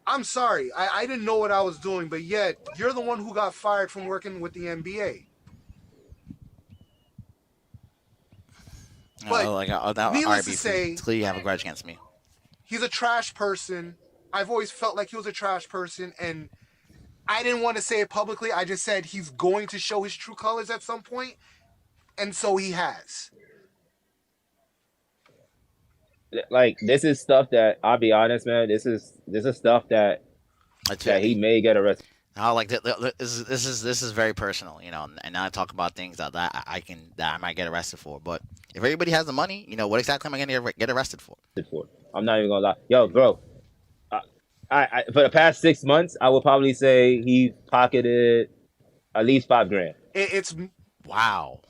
Speaker 4: I'm sorry, I didn't know what I was doing, but yet, you're the one who got fired from working with the NBA. But
Speaker 1: All right,
Speaker 4: needless to
Speaker 1: Beefy,
Speaker 4: say,
Speaker 1: it's clear you have a grudge against me.
Speaker 4: he's a trash person. I've always felt like he was a trash person, and I didn't want to say it publicly. I just said he's going to show his true colors at some point, and so he has.
Speaker 3: Like this is stuff that I'll be honest, man. This is stuff that he may get arrested
Speaker 1: Now, like this is very personal, and now I talk about things that I might get arrested for. But if everybody has the money, what exactly am I going to get arrested for?
Speaker 3: for. I'm not even gonna lie, yo, bro. I for the past 6 months, I would probably say he pocketed at least $5,000.
Speaker 4: It's
Speaker 1: Wow.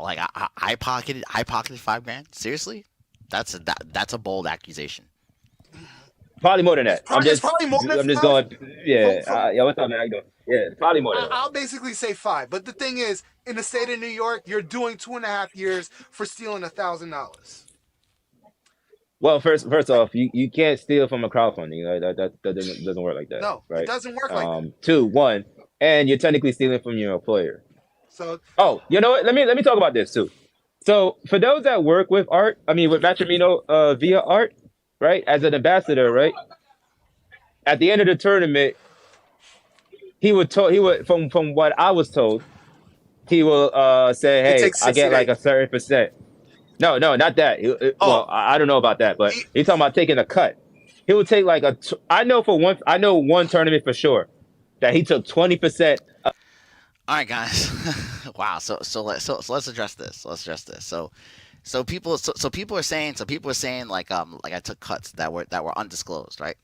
Speaker 1: Like I pocketed $5,000. Seriously, that's a bold accusation.
Speaker 3: Probably more than that.
Speaker 4: it's probably more than
Speaker 3: I'm just
Speaker 4: five.
Speaker 3: going. Yeah, yo, what's up, man? How you doing? Yeah, probably more than that.
Speaker 4: I'll basically say 5. But the thing is, in the state of New York, you're doing 2.5 years for stealing $1,000.
Speaker 3: Well, first off, you can't steal from a crowdfunding. That doesn't work like that.
Speaker 4: No,
Speaker 3: right?
Speaker 4: it doesn't work like that.
Speaker 3: 2, 1, and you're technically stealing from your employer.
Speaker 4: So,
Speaker 3: oh, you know what? Let me talk about this too. So for those that work with art, I mean with MATCHERINO via art, right? As an ambassador, right? At the end of the tournament, he would from what I was told, he will say, hey, I get like a certain percent. No, not that. Well, I don't know about that, but he's talking about taking a cut. He would take like I know one tournament for sure that he took 20%.
Speaker 1: All right, guys. Wow. So let's address this. So people are saying like I took cuts that were undisclosed, right?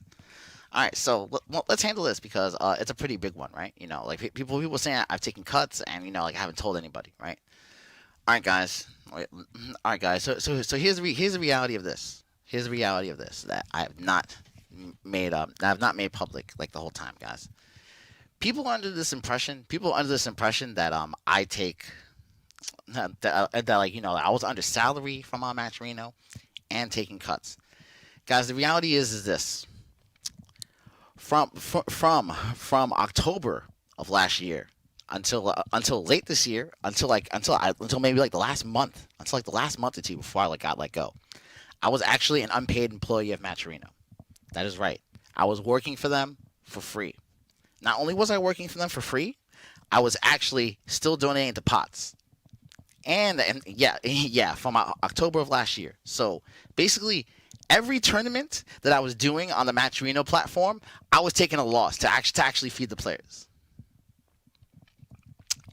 Speaker 1: All right, so let's handle this because it's a pretty big one, right? Like people saying I've taken cuts and like I haven't told anybody, right? All right, guys. So here's the reality of this. Here's the reality of this that I have not made public like the whole time, guys. People are under this impression that I take that like I was under salary from MATCHERINO and taking cuts. Guys, the reality is this. From October of last year until late this year, until maybe like the last month, until like the last month or two before I got let go, I was actually an unpaid employee of MATCHERINO. That is right. I was working for them for free. Not only was I working for them for free, I was actually still donating to pots. And from October of last year. So basically, every tournament that I was doing on the MATCHERINO platform, I was taking a loss to actually feed the players.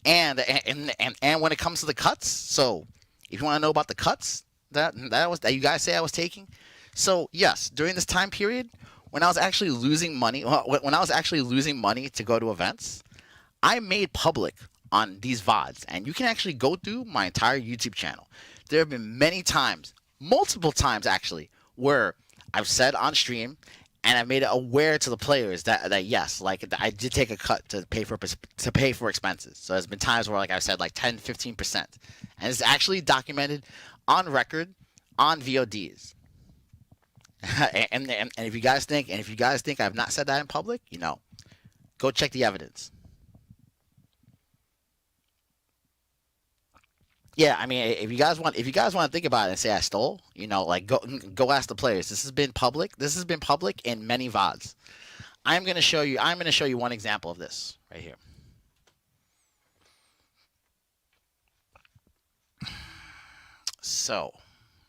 Speaker 1: And when it comes to the cuts, so if you want to know about the cuts that you guys say I was taking, so yes, during this time period when I was actually losing money, to go to events, I made public on these VODs, and you can actually go through my entire YouTube channel. There have been many times, multiple times actually, where I've said on stream and I made it aware to the players that yes, like I did take a cut to pay for expenses. So there's been times where like I said like 10-15%, and it's actually documented on record on VODs. and if you guys think I've not said that in public, go check the evidence. Yeah, I mean, if you guys want to think about it and say I stole, like go ask the players. This has been public. This has been public in many VODs. I'm gonna show you one example of this right here. So,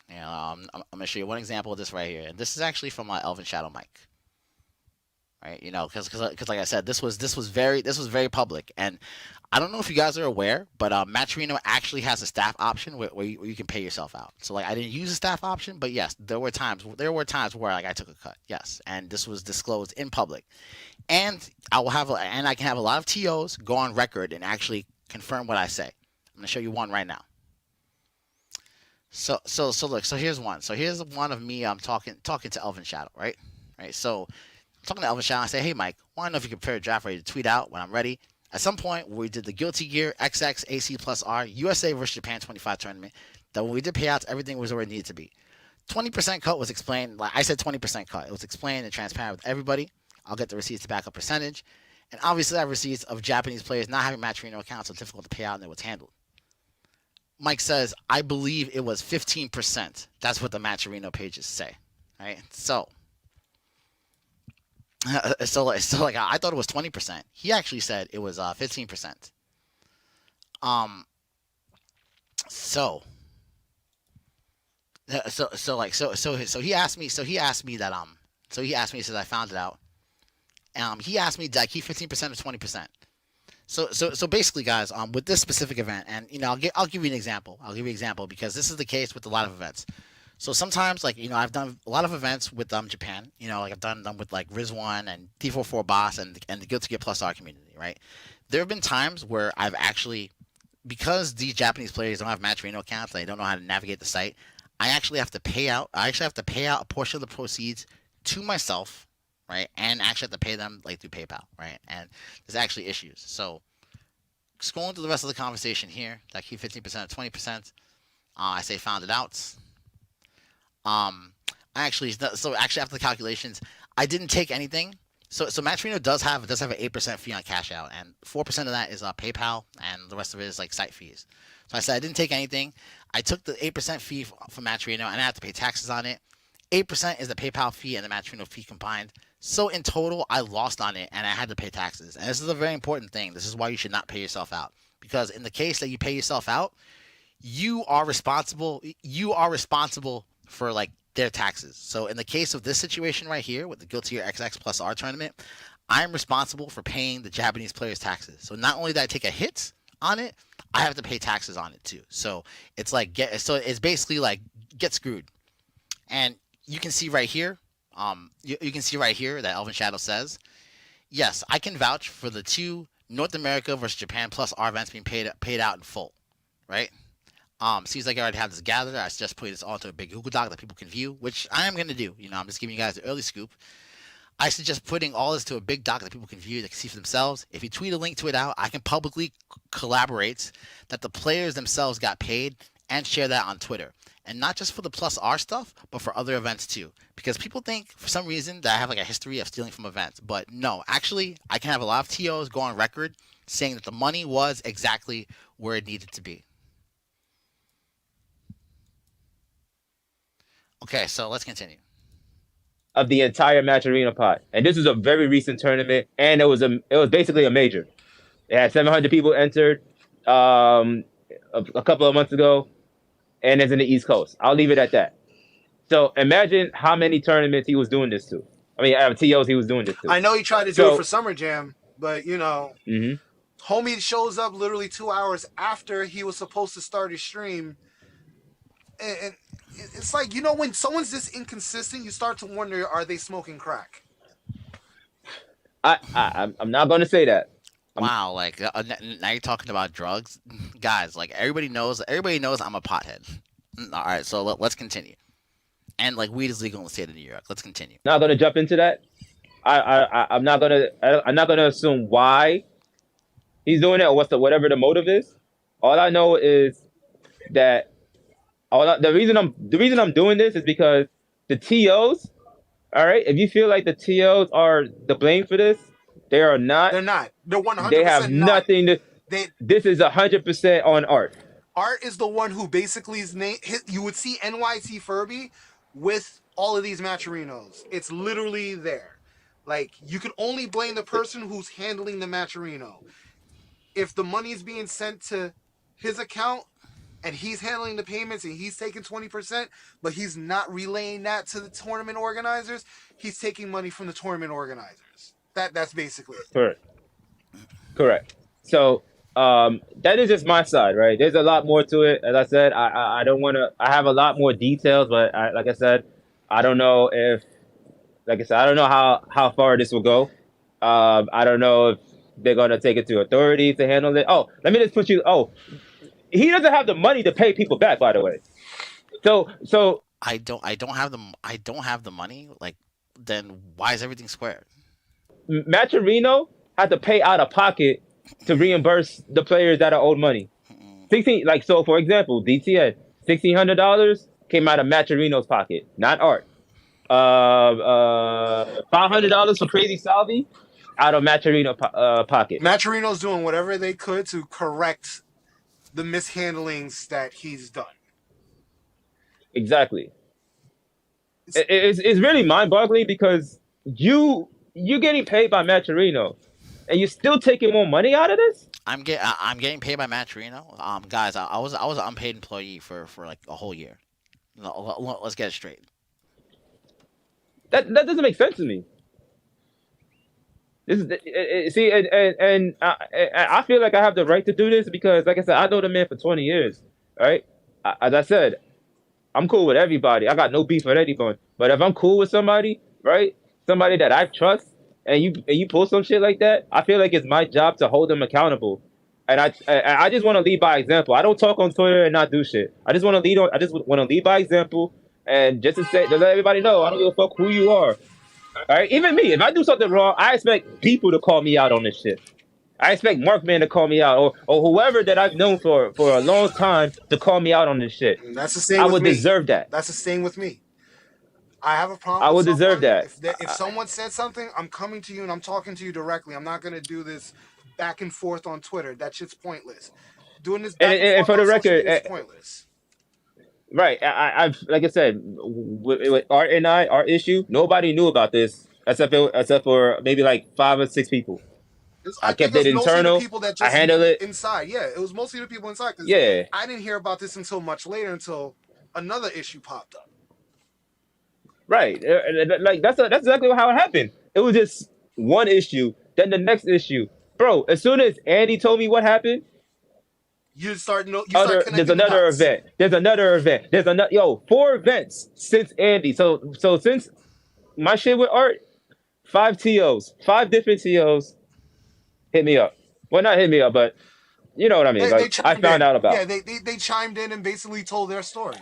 Speaker 1: I'm gonna show you one example of this right here, and this is actually from my Elvin Shadow Mike. Right, because like I said, this was very public, and I don't know if you guys are aware, but Matcherino actually has a staff option where you can pay yourself out. So like I didn't use a staff option, but yes, there were times where like I took a cut, yes, and this was disclosed in public, and I can have a lot of TOs go on record and actually confirm what I say. I'm gonna show you one right now. So look, so here's one. So here's one of me. I'm talking to Elvin Shadow, right? Right. So talking to Elvin Shadow, I say, hey Mike, want to know if you can prepare a draft ready to tweet out when I'm ready. At some point, we did the Guilty Gear XX AC plus R USA versus Japan 25 tournament. That when we did payouts, everything was where it needed to be. 20% cut was explained. Like I said, 20% cut. It was explained and transparent with everybody. I'll get the receipts to back up percentage, and obviously I have receipts of Japanese players not having Matcherino accounts, so difficult to pay out, and it was handled. Mike says, I believe it was 15%. That's what the Matcherino pages say. Right? So I thought it was 20%. He actually said it was 15%. So he asked me. He said I found it out. He asked me, did I keep 15% or 20%? So basically, guys, with this specific event, and I'll give you an example. I'll give you an example because this is the case with a lot of events. So sometimes, like I've done a lot of events with Japan. Like I've done them with like Riz1 and D44 Boss and the Guilty Gear Plus R community. Right? There have been times where I've actually, because these Japanese players don't have Matcherino accounts, they don't know how to navigate the site. I actually have to pay out a portion of the proceeds to myself, right? And actually have to pay them like through PayPal, right? And there's actually issues. So scrolling through the rest of the conversation here, that keep 15% or 20%. I say found it out. After the calculations, I didn't take anything. So Matcherino does have an 8% fee on cash out, and 4% of that is PayPal, and the rest of it is like site fees. So I said I didn't take anything. I took the 8% fee from Matcherino, and I have to pay taxes on it. 8% is the PayPal fee and the Matcherino fee combined. So in total, I lost on it, and I had to pay taxes. And this is a very important thing. This is why you should not pay yourself out, because in the case that you pay yourself out, you are responsible for like their taxes. So in the case of this situation right here with the Guilty Gear XX plus R tournament, I'm responsible for paying the Japanese players' taxes. So not only did I take a hit on it, I have to pay taxes on it too. So it's like it's basically like get screwed. And you can see right here, you can see right here that Elvin Shadow says, yes, I can vouch for the two North America versus Japan plus R events being paid out in full, right? Seems like I already have this gathered. I suggest putting this all into a big Google Doc that people can view, which I am going to do. I'm just giving you guys the early scoop. I suggest putting all this to a big doc that people can view, that can see for themselves. If you tweet a link to it out, I can publicly collaborate that the players themselves got paid and share that on Twitter. And not just for the plus R stuff, but for other events too. Because people think for some reason that I have like a history of stealing from events. But no, actually, I can have a lot of TOs go on record saying that the money was exactly where it needed to be. Okay, so let's continue.
Speaker 3: Of the entire Matcherino pot, and this was a very recent tournament, and it was basically a major. It had 700 people entered a couple of months ago, and it's in the East Coast. I'll leave it at that. So imagine how many tournaments he was doing this to. I mean, TOs he was doing this to.
Speaker 4: I know he tried to do it for Summer Jam, but homie shows up literally 2 hours after he was supposed to start his stream, and it's like, when someone's this inconsistent, you start to wonder, are they smoking crack?
Speaker 3: I'm not going to say that.
Speaker 1: Wow, like now you're talking about drugs, guys. Like everybody knows I'm a pothead. All right, so let's continue. And like weed is legal in the state of New York. Let's continue.
Speaker 3: Not going to jump into that. I'm not gonna assume why he's doing it or whatever the motive is. All I know is that. The reason I'm doing this is because the TOs, all right, if you feel like the TOs are the blame for this, they are not.
Speaker 4: They're not. They're 100%.
Speaker 3: They have nothing to. This is 100% on Art.
Speaker 4: Art is the one who basically is you would see NYCFURBY with all of these Matcherinos. It's literally there. Like, you can only blame the person who's handling the Matcherino. If the money is being sent to his account and he's handling the payments and he's taking 20%, but he's not relaying that to the tournament organizers, he's taking money from the tournament organizers. That's basically it.
Speaker 3: Correct. Correct. So that is just my side, right? There's a lot more to it. As I said, I don't want to. I have a lot more details, but like I said, I don't know if, like I said, I don't know how far this will go. I don't know if they're gonna take it to authority to handle it. Oh, let me just put you. Oh, he doesn't have the money to pay people back, by the way. So
Speaker 1: I don't have the money. Like, then why is everything square?
Speaker 3: Matcherino had to pay out of pocket to reimburse the players that are owed money. 16, like, so for example, DTN, $1,600 came out of Matcherino's pocket, not Art. $500 for Crazy Salvi out of Matcherino pocket.
Speaker 4: Matcherino's doing whatever they could to correct the mishandlings that he's done.
Speaker 3: Exactly. It's really mind-boggling because you're getting paid by Matcherino, and you're still taking more money out of this.
Speaker 1: I'm getting paid by Matcherino. Guys, I was an unpaid employee for like a whole year. No, let's get it straight.
Speaker 3: That doesn't make sense to me. This is see, and I feel like I have the right to do this because, like I said, I know the man for 20 years, right? As I said, I'm cool with everybody. I got no beef with anyone. But if I'm cool with somebody, right, somebody that I trust, and you pull some shit like that, I feel like it's my job to hold them accountable. And I just want to lead by example. I don't talk on Twitter and not do shit. I just want to lead by example, and just to let everybody know, I don't give a fuck who you are. All right, even me, if I do something wrong, I expect people to call me out on this shit. I expect Markman to call me out, or whoever that I've known for a long time to call me out on this shit.
Speaker 4: That's the same.
Speaker 3: I
Speaker 4: with
Speaker 3: would
Speaker 4: me.
Speaker 3: deserve that.
Speaker 4: That's the same with me. I have a problem.
Speaker 3: I would
Speaker 4: with
Speaker 3: deserve
Speaker 4: someone.
Speaker 3: that.
Speaker 4: If someone said something, I'm coming to you and I'm talking to you directly. I'm not gonna do this back and forth on Twitter. That shit's pointless. Doing this back and
Speaker 3: for
Speaker 4: forth
Speaker 3: the
Speaker 4: on social
Speaker 3: record,
Speaker 4: media is pointless.
Speaker 3: Right. I've like I said, with Art and our issue, nobody knew about this except for maybe like 5 or 6 people. I kept it internal. I handled it
Speaker 4: inside. Yeah, it was mostly the people inside.
Speaker 3: Yeah.
Speaker 4: I didn't hear about this until much later, until another issue popped up.
Speaker 3: Right. Like that's exactly how it happened. It was just one issue, then the next issue, bro. As soon as Andy told me what happened,
Speaker 4: There's another
Speaker 3: event. There's another event. There's another 4 events since Andy. So since my shit with Art, 5 TOs, 5 different TOs hit me up. Well, not hit me up, but you know what I mean. I found out about.
Speaker 4: Yeah, they chimed in and basically told their story.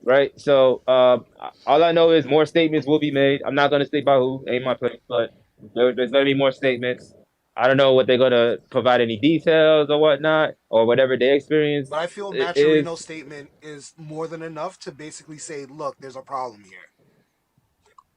Speaker 3: Right. So all I know is more statements will be made. I'm not gonna state by who, ain't my place, but there's gonna be more statements. I don't know what they're gonna provide any details or whatnot or whatever they experience.
Speaker 4: But I feel Matcherino's statement is more than enough to basically say, look, there's a problem here.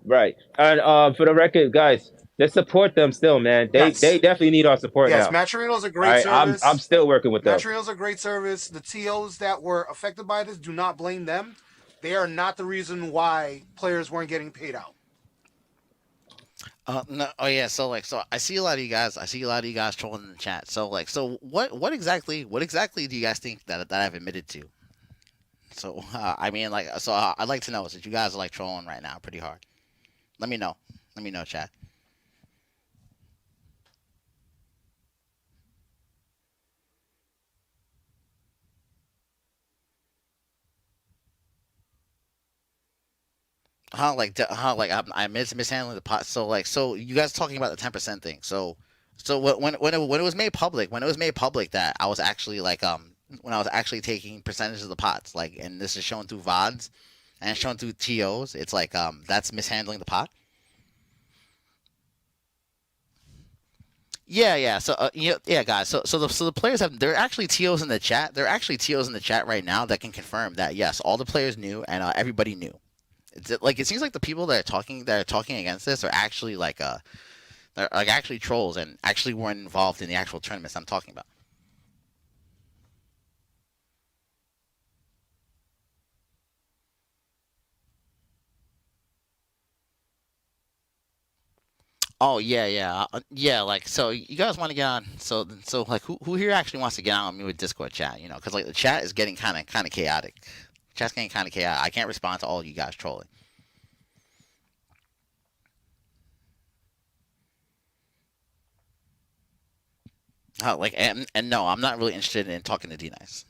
Speaker 3: Right. And for the record, guys, just support them still, man. They definitely need our support now.
Speaker 4: Yes, Matcherino's a great service.
Speaker 3: I'm still working with them.
Speaker 4: Matcherino's a great service. The TOs that were affected by this, do not blame them. They are not the reason why players weren't getting paid out.
Speaker 1: No, oh yeah. So I see a lot of you guys. Trolling in the chat. So what exactly do you guys think that I've admitted to? So I mean, I'd like to know since you guys are like trolling right now pretty hard. Let me know, chat. I'm mishandling the pot. So you guys talking about the 10% thing. So when it was made public, that I was actually when I was actually taking percentage of the pots, and this is shown through VODs and shown through TOs, it's that's mishandling the pot. Yeah. So guys. So the players there are actually TOs in the chat. There are actually TOs in the chat right now that can confirm that yes, all the players knew and everybody knew. It seems like the people that are talking against this are actually they're actually trolls and actually weren't involved in the actual tournaments I'm talking about. Oh yeah, yeah, yeah. Like, so you guys want to get on? So like, who here actually wants to get on with me with Discord chat? You know, because like the chat is getting kind of chaotic. Chat's getting kind of chaotic. I can't respond to all you guys trolling. Like, and no, I'm not really interested in talking to D Nice.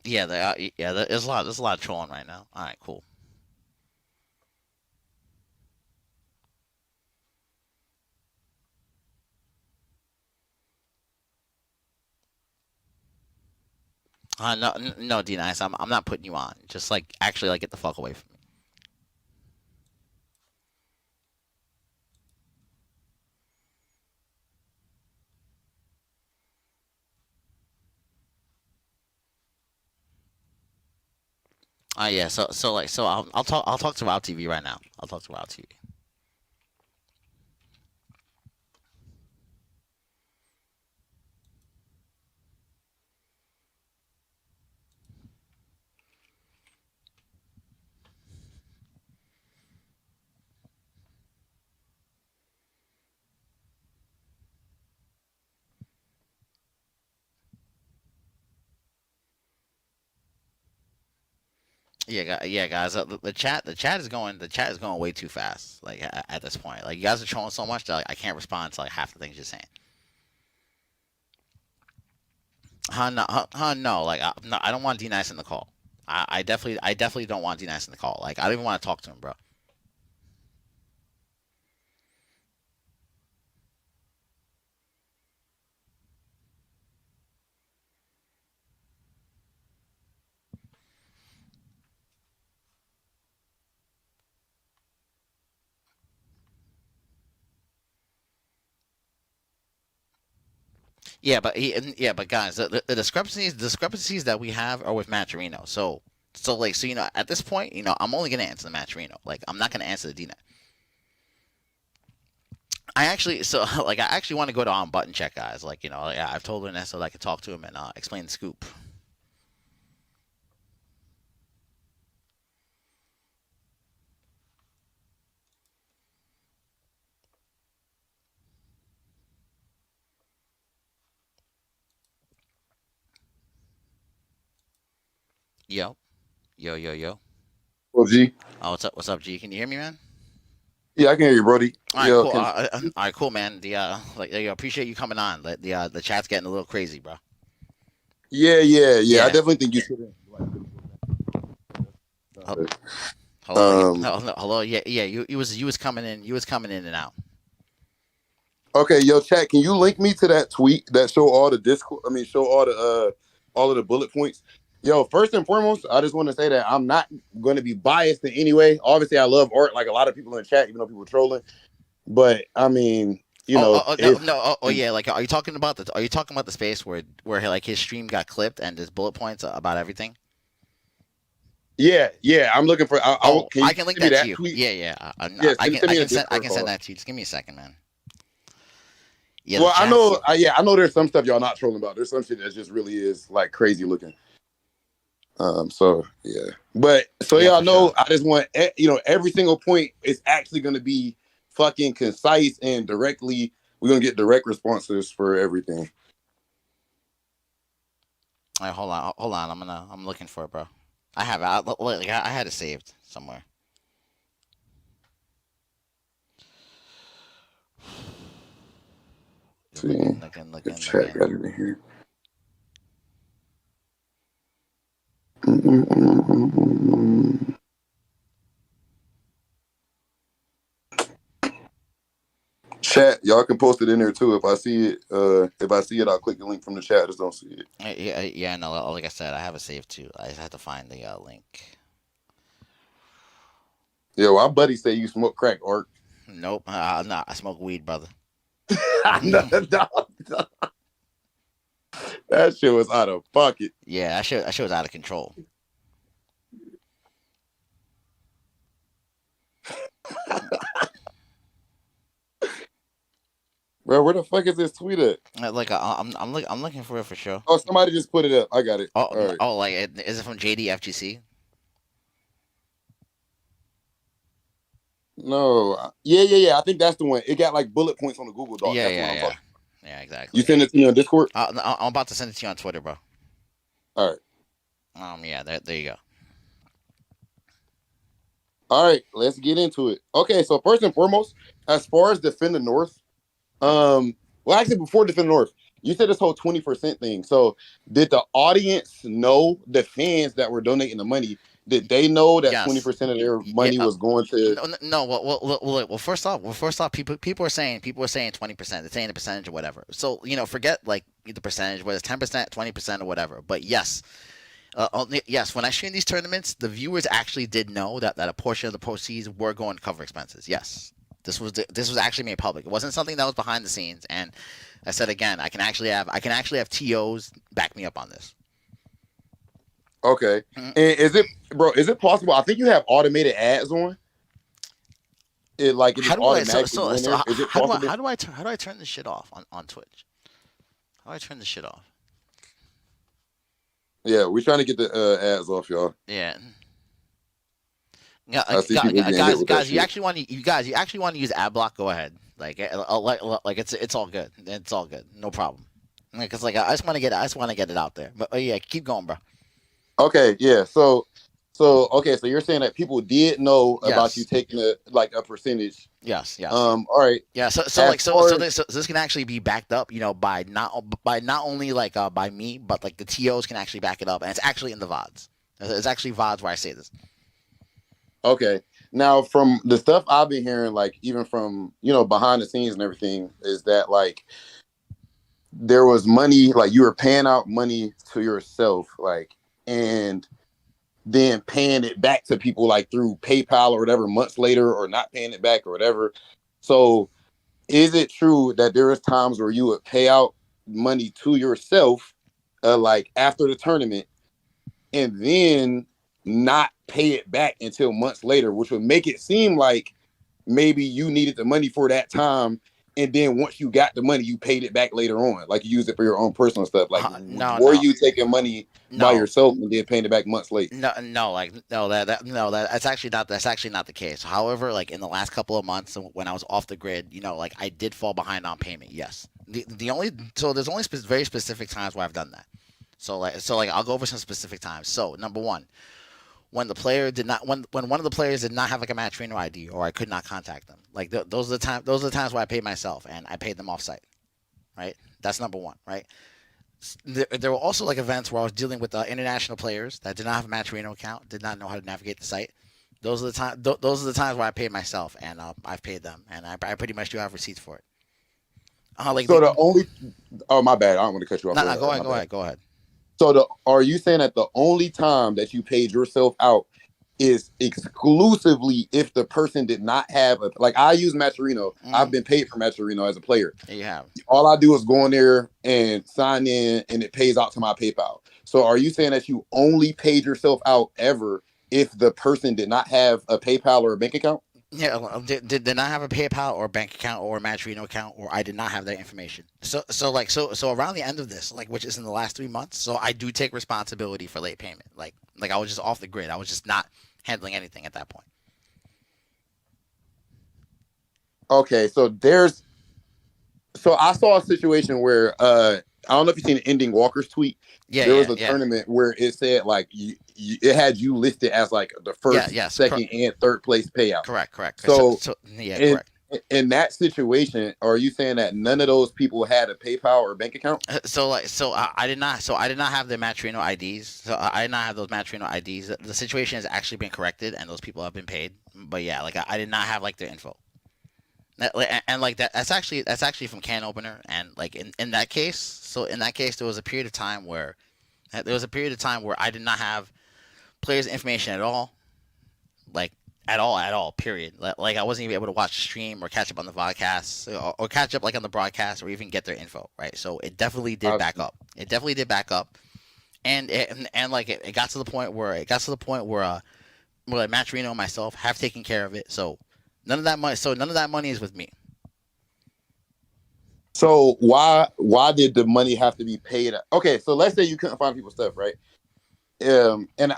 Speaker 1: Yeah, there's a lot of trolling right now. All right, cool. No, no, D Nice, I'm not putting you on. Just like actually, like get the fuck away from me. Yeah, so I'll talk to Wow TV right now. I'll talk to Wow TV. Yeah, guys. The chat is going way too fast. Like at this point, like you guys are trolling so much that like, I can't respond to like half the things you're saying. No, no. Like no, I don't want D Nice in the call. I definitely don't want D Nice in the call. Like I don't even want to talk to him, bro. Yeah, but guys, the discrepancies that we have are with Matcherino. So you know, at this point, you know, I'm only gonna answer the Matcherino. Like I'm not gonna answer the D Nice. I actually want to go to on button check, guys. Like you know, like, I've told her so that I could talk to him and explain the scoop. Yo, yo.
Speaker 5: Well, G.
Speaker 1: Oh, what's up? What's up, G? Can you hear me, man?
Speaker 5: Yeah, I can hear you, Brody.
Speaker 1: All right,
Speaker 5: Yeah,
Speaker 1: cool.
Speaker 5: can
Speaker 1: All right, cool, man. Appreciate you coming on. The chat's getting a little crazy, bro.
Speaker 5: yeah. I
Speaker 1: Yeah.
Speaker 5: definitely think you should.
Speaker 1: Ho- Hello.
Speaker 5: Um.
Speaker 1: Hello. Yeah. You was coming in. You was coming in and out.
Speaker 5: Okay, yo, chat. Can you link me to that tweet that show all the Discord? I mean, show all of the bullet points. Yo, first and foremost, I just want to say that I'm not going to be biased in any way. Obviously, I love art, like a lot of people in the chat, even though people are trolling. But I mean,
Speaker 1: No,
Speaker 5: if
Speaker 1: no. Yeah. Like, Are you talking about the space where like his stream got clipped and there's bullet points about everything?
Speaker 5: yeah, I'm looking for.
Speaker 1: Oh,
Speaker 5: Can you
Speaker 1: I can link
Speaker 5: send me
Speaker 1: that to
Speaker 5: that
Speaker 1: you.
Speaker 5: tweet?
Speaker 1: Yeah.
Speaker 5: Yeah,
Speaker 1: I
Speaker 5: send
Speaker 1: can
Speaker 5: it to
Speaker 1: I
Speaker 5: me in
Speaker 1: can
Speaker 5: a
Speaker 1: send I
Speaker 5: Discord
Speaker 1: can send
Speaker 5: call.
Speaker 1: that to you. Just give me a second, man. Yeah, the
Speaker 5: Well,
Speaker 1: chats.
Speaker 5: I know there's some stuff y'all not trolling about. There's some shit that just really is like crazy looking. So yeah, but so
Speaker 1: Yeah,
Speaker 5: y'all
Speaker 1: for sure.
Speaker 5: know, I just want every single point is actually going to be fucking concise and directly. We're gonna get direct responses for everything.
Speaker 1: All right, hold on. I'm looking for it, bro. I have it. I had it saved somewhere.
Speaker 5: Let's see, the chat got it in here. Mm-mm-mm-mm-mm. Chat, y'all can post it in there too. If I see it, I'll click the link from the chat. I just don't see it.
Speaker 1: Yeah. No, like I said, I have it saved too. I just have to find the link.
Speaker 5: Yo, our buddy say you smoke crack, Art.
Speaker 1: Nope. No, I smoke weed, brother.
Speaker 5: No, no. That shit was out of pocket.
Speaker 1: Yeah, that shit was out of control.
Speaker 5: Bro, where the fuck is this tweet at?
Speaker 1: I'm looking for it for sure.
Speaker 5: Oh, somebody just put it up. I got it.
Speaker 1: Oh,
Speaker 5: All right.
Speaker 1: like is it from JDFGC?
Speaker 5: No. Yeah. I think that's the one. It got like bullet points on the Google Doc. That's what I'm talking.
Speaker 1: Yeah, exactly.
Speaker 5: You send it to me on Discord?
Speaker 1: I'm about to send it to you on Twitter, bro.
Speaker 5: All right.
Speaker 1: Yeah, there you go.
Speaker 5: All right, let's get into it. Okay, so first and foremost, as far as Defend the North, well, actually, before Defend the North, you said this whole 20% thing. So, did the audience know, the fans that were donating the money, did they know that
Speaker 1: Yes.
Speaker 5: 20% of their money was going to?
Speaker 1: No. Well, first off, people are saying 20%. They're saying the percentage or whatever. So forget like the percentage, whether it's 10%, 20% or whatever. But yes. Yes, when I stream these tournaments, the viewers actually did know that a portion of the proceeds were going to cover expenses. Yes, this was actually made public. It wasn't something that was behind the scenes. And I said again, I can actually have TOs back me up on this.
Speaker 5: Okay, and is it possible? I think you have automated ads on. It just automatically.
Speaker 1: How do I turn this shit off on Twitch? How do I turn this shit off?
Speaker 5: Yeah, we're trying to get the ads off, y'all.
Speaker 1: Yeah. Guys, you actually want to use ad block? Go ahead. Like it's all good. It's all good. No problem. Because I just want to get it out there. But yeah, keep going, bro.
Speaker 5: Okay, yeah. So you're saying that people did know about you taking a percentage.
Speaker 1: Yes.
Speaker 5: All right.
Speaker 1: Yeah. So this can actually be backed up, by not only by me, but the TOs can actually back it up, and it's actually in the VODs. It's actually VODs where I say this.
Speaker 5: Okay. Now, from the stuff I've been hearing, even from behind the scenes and everything, is that there was money, you were paying out money to yourself, and then paying it back to people through PayPal or whatever months later, or not paying it back or whatever. So is it true that there is times where you would pay out money to yourself after the tournament and then not pay it back until months later, which would make it seem like maybe you needed the money for that time, and then once you got the money, you paid it back later on, you use it for your own personal stuff? Were you taking money by yourself and then paying it back months later?
Speaker 1: That's actually not the case. However, in the last couple of months when I was off the grid, I did fall behind on payment. Yes. There's only very specific times where I've done that. So I'll go over some specific times. So number one, when one of the players did not have a Matcherino ID, or I could not contact them. Those are the times where I paid myself and I paid them offsite. Right? That's number one, right? There were also events where I was dealing with international players that did not have a Matcherino account, did not know how to navigate the site. Those are the times where I paid myself, and I've paid them, and I pretty much do have receipts for it.
Speaker 5: Oh, my bad. I don't want to cut you off.
Speaker 1: No, go ahead.
Speaker 5: So are you saying that the only time that you paid yourself out is exclusively if the person did not have I use Matcherino. I've been paid for Matcherino as a player.
Speaker 1: Yeah, you have.
Speaker 5: All I do is go in there and sign in, and it pays out to my PayPal. So are you saying that you only paid yourself out ever if the person did not have a PayPal or a bank account?
Speaker 1: Yeah, did not have a PayPal or bank account or a Matcherino account, or I did not have that information. So around the end of this, which is in the last 3 months, so I do take responsibility for late payment. I was just off the grid. I was just not handling anything at that point.
Speaker 5: Okay, so I saw a situation where I don't know if you've seen Ending Walker's tweet.
Speaker 1: Yeah,
Speaker 5: there was a tournament where it said it had you listed as the first, second, and third place payout.
Speaker 1: Correct.
Speaker 5: So
Speaker 1: correct.
Speaker 5: In that situation, are you saying that none of those people had a PayPal or bank account?
Speaker 1: I did not have the Matcherino IDs. So I did not have those Matcherino IDs. The situation has actually been corrected, and those people have been paid. But yeah, I did not have their info. And that's actually from Can Opener, and in that case, there was a period of time where I did not have players' information at all, at all, period. I wasn't even able to watch the stream or catch up on the vodcast or catch up on the broadcast or even get their info, right? So it definitely did back up. And it got to the point where Matcherino and myself have taken care of it. So none of that money is with me.
Speaker 5: So why did the money have to be paid? Okay, so let's say you couldn't find people's stuff, right? And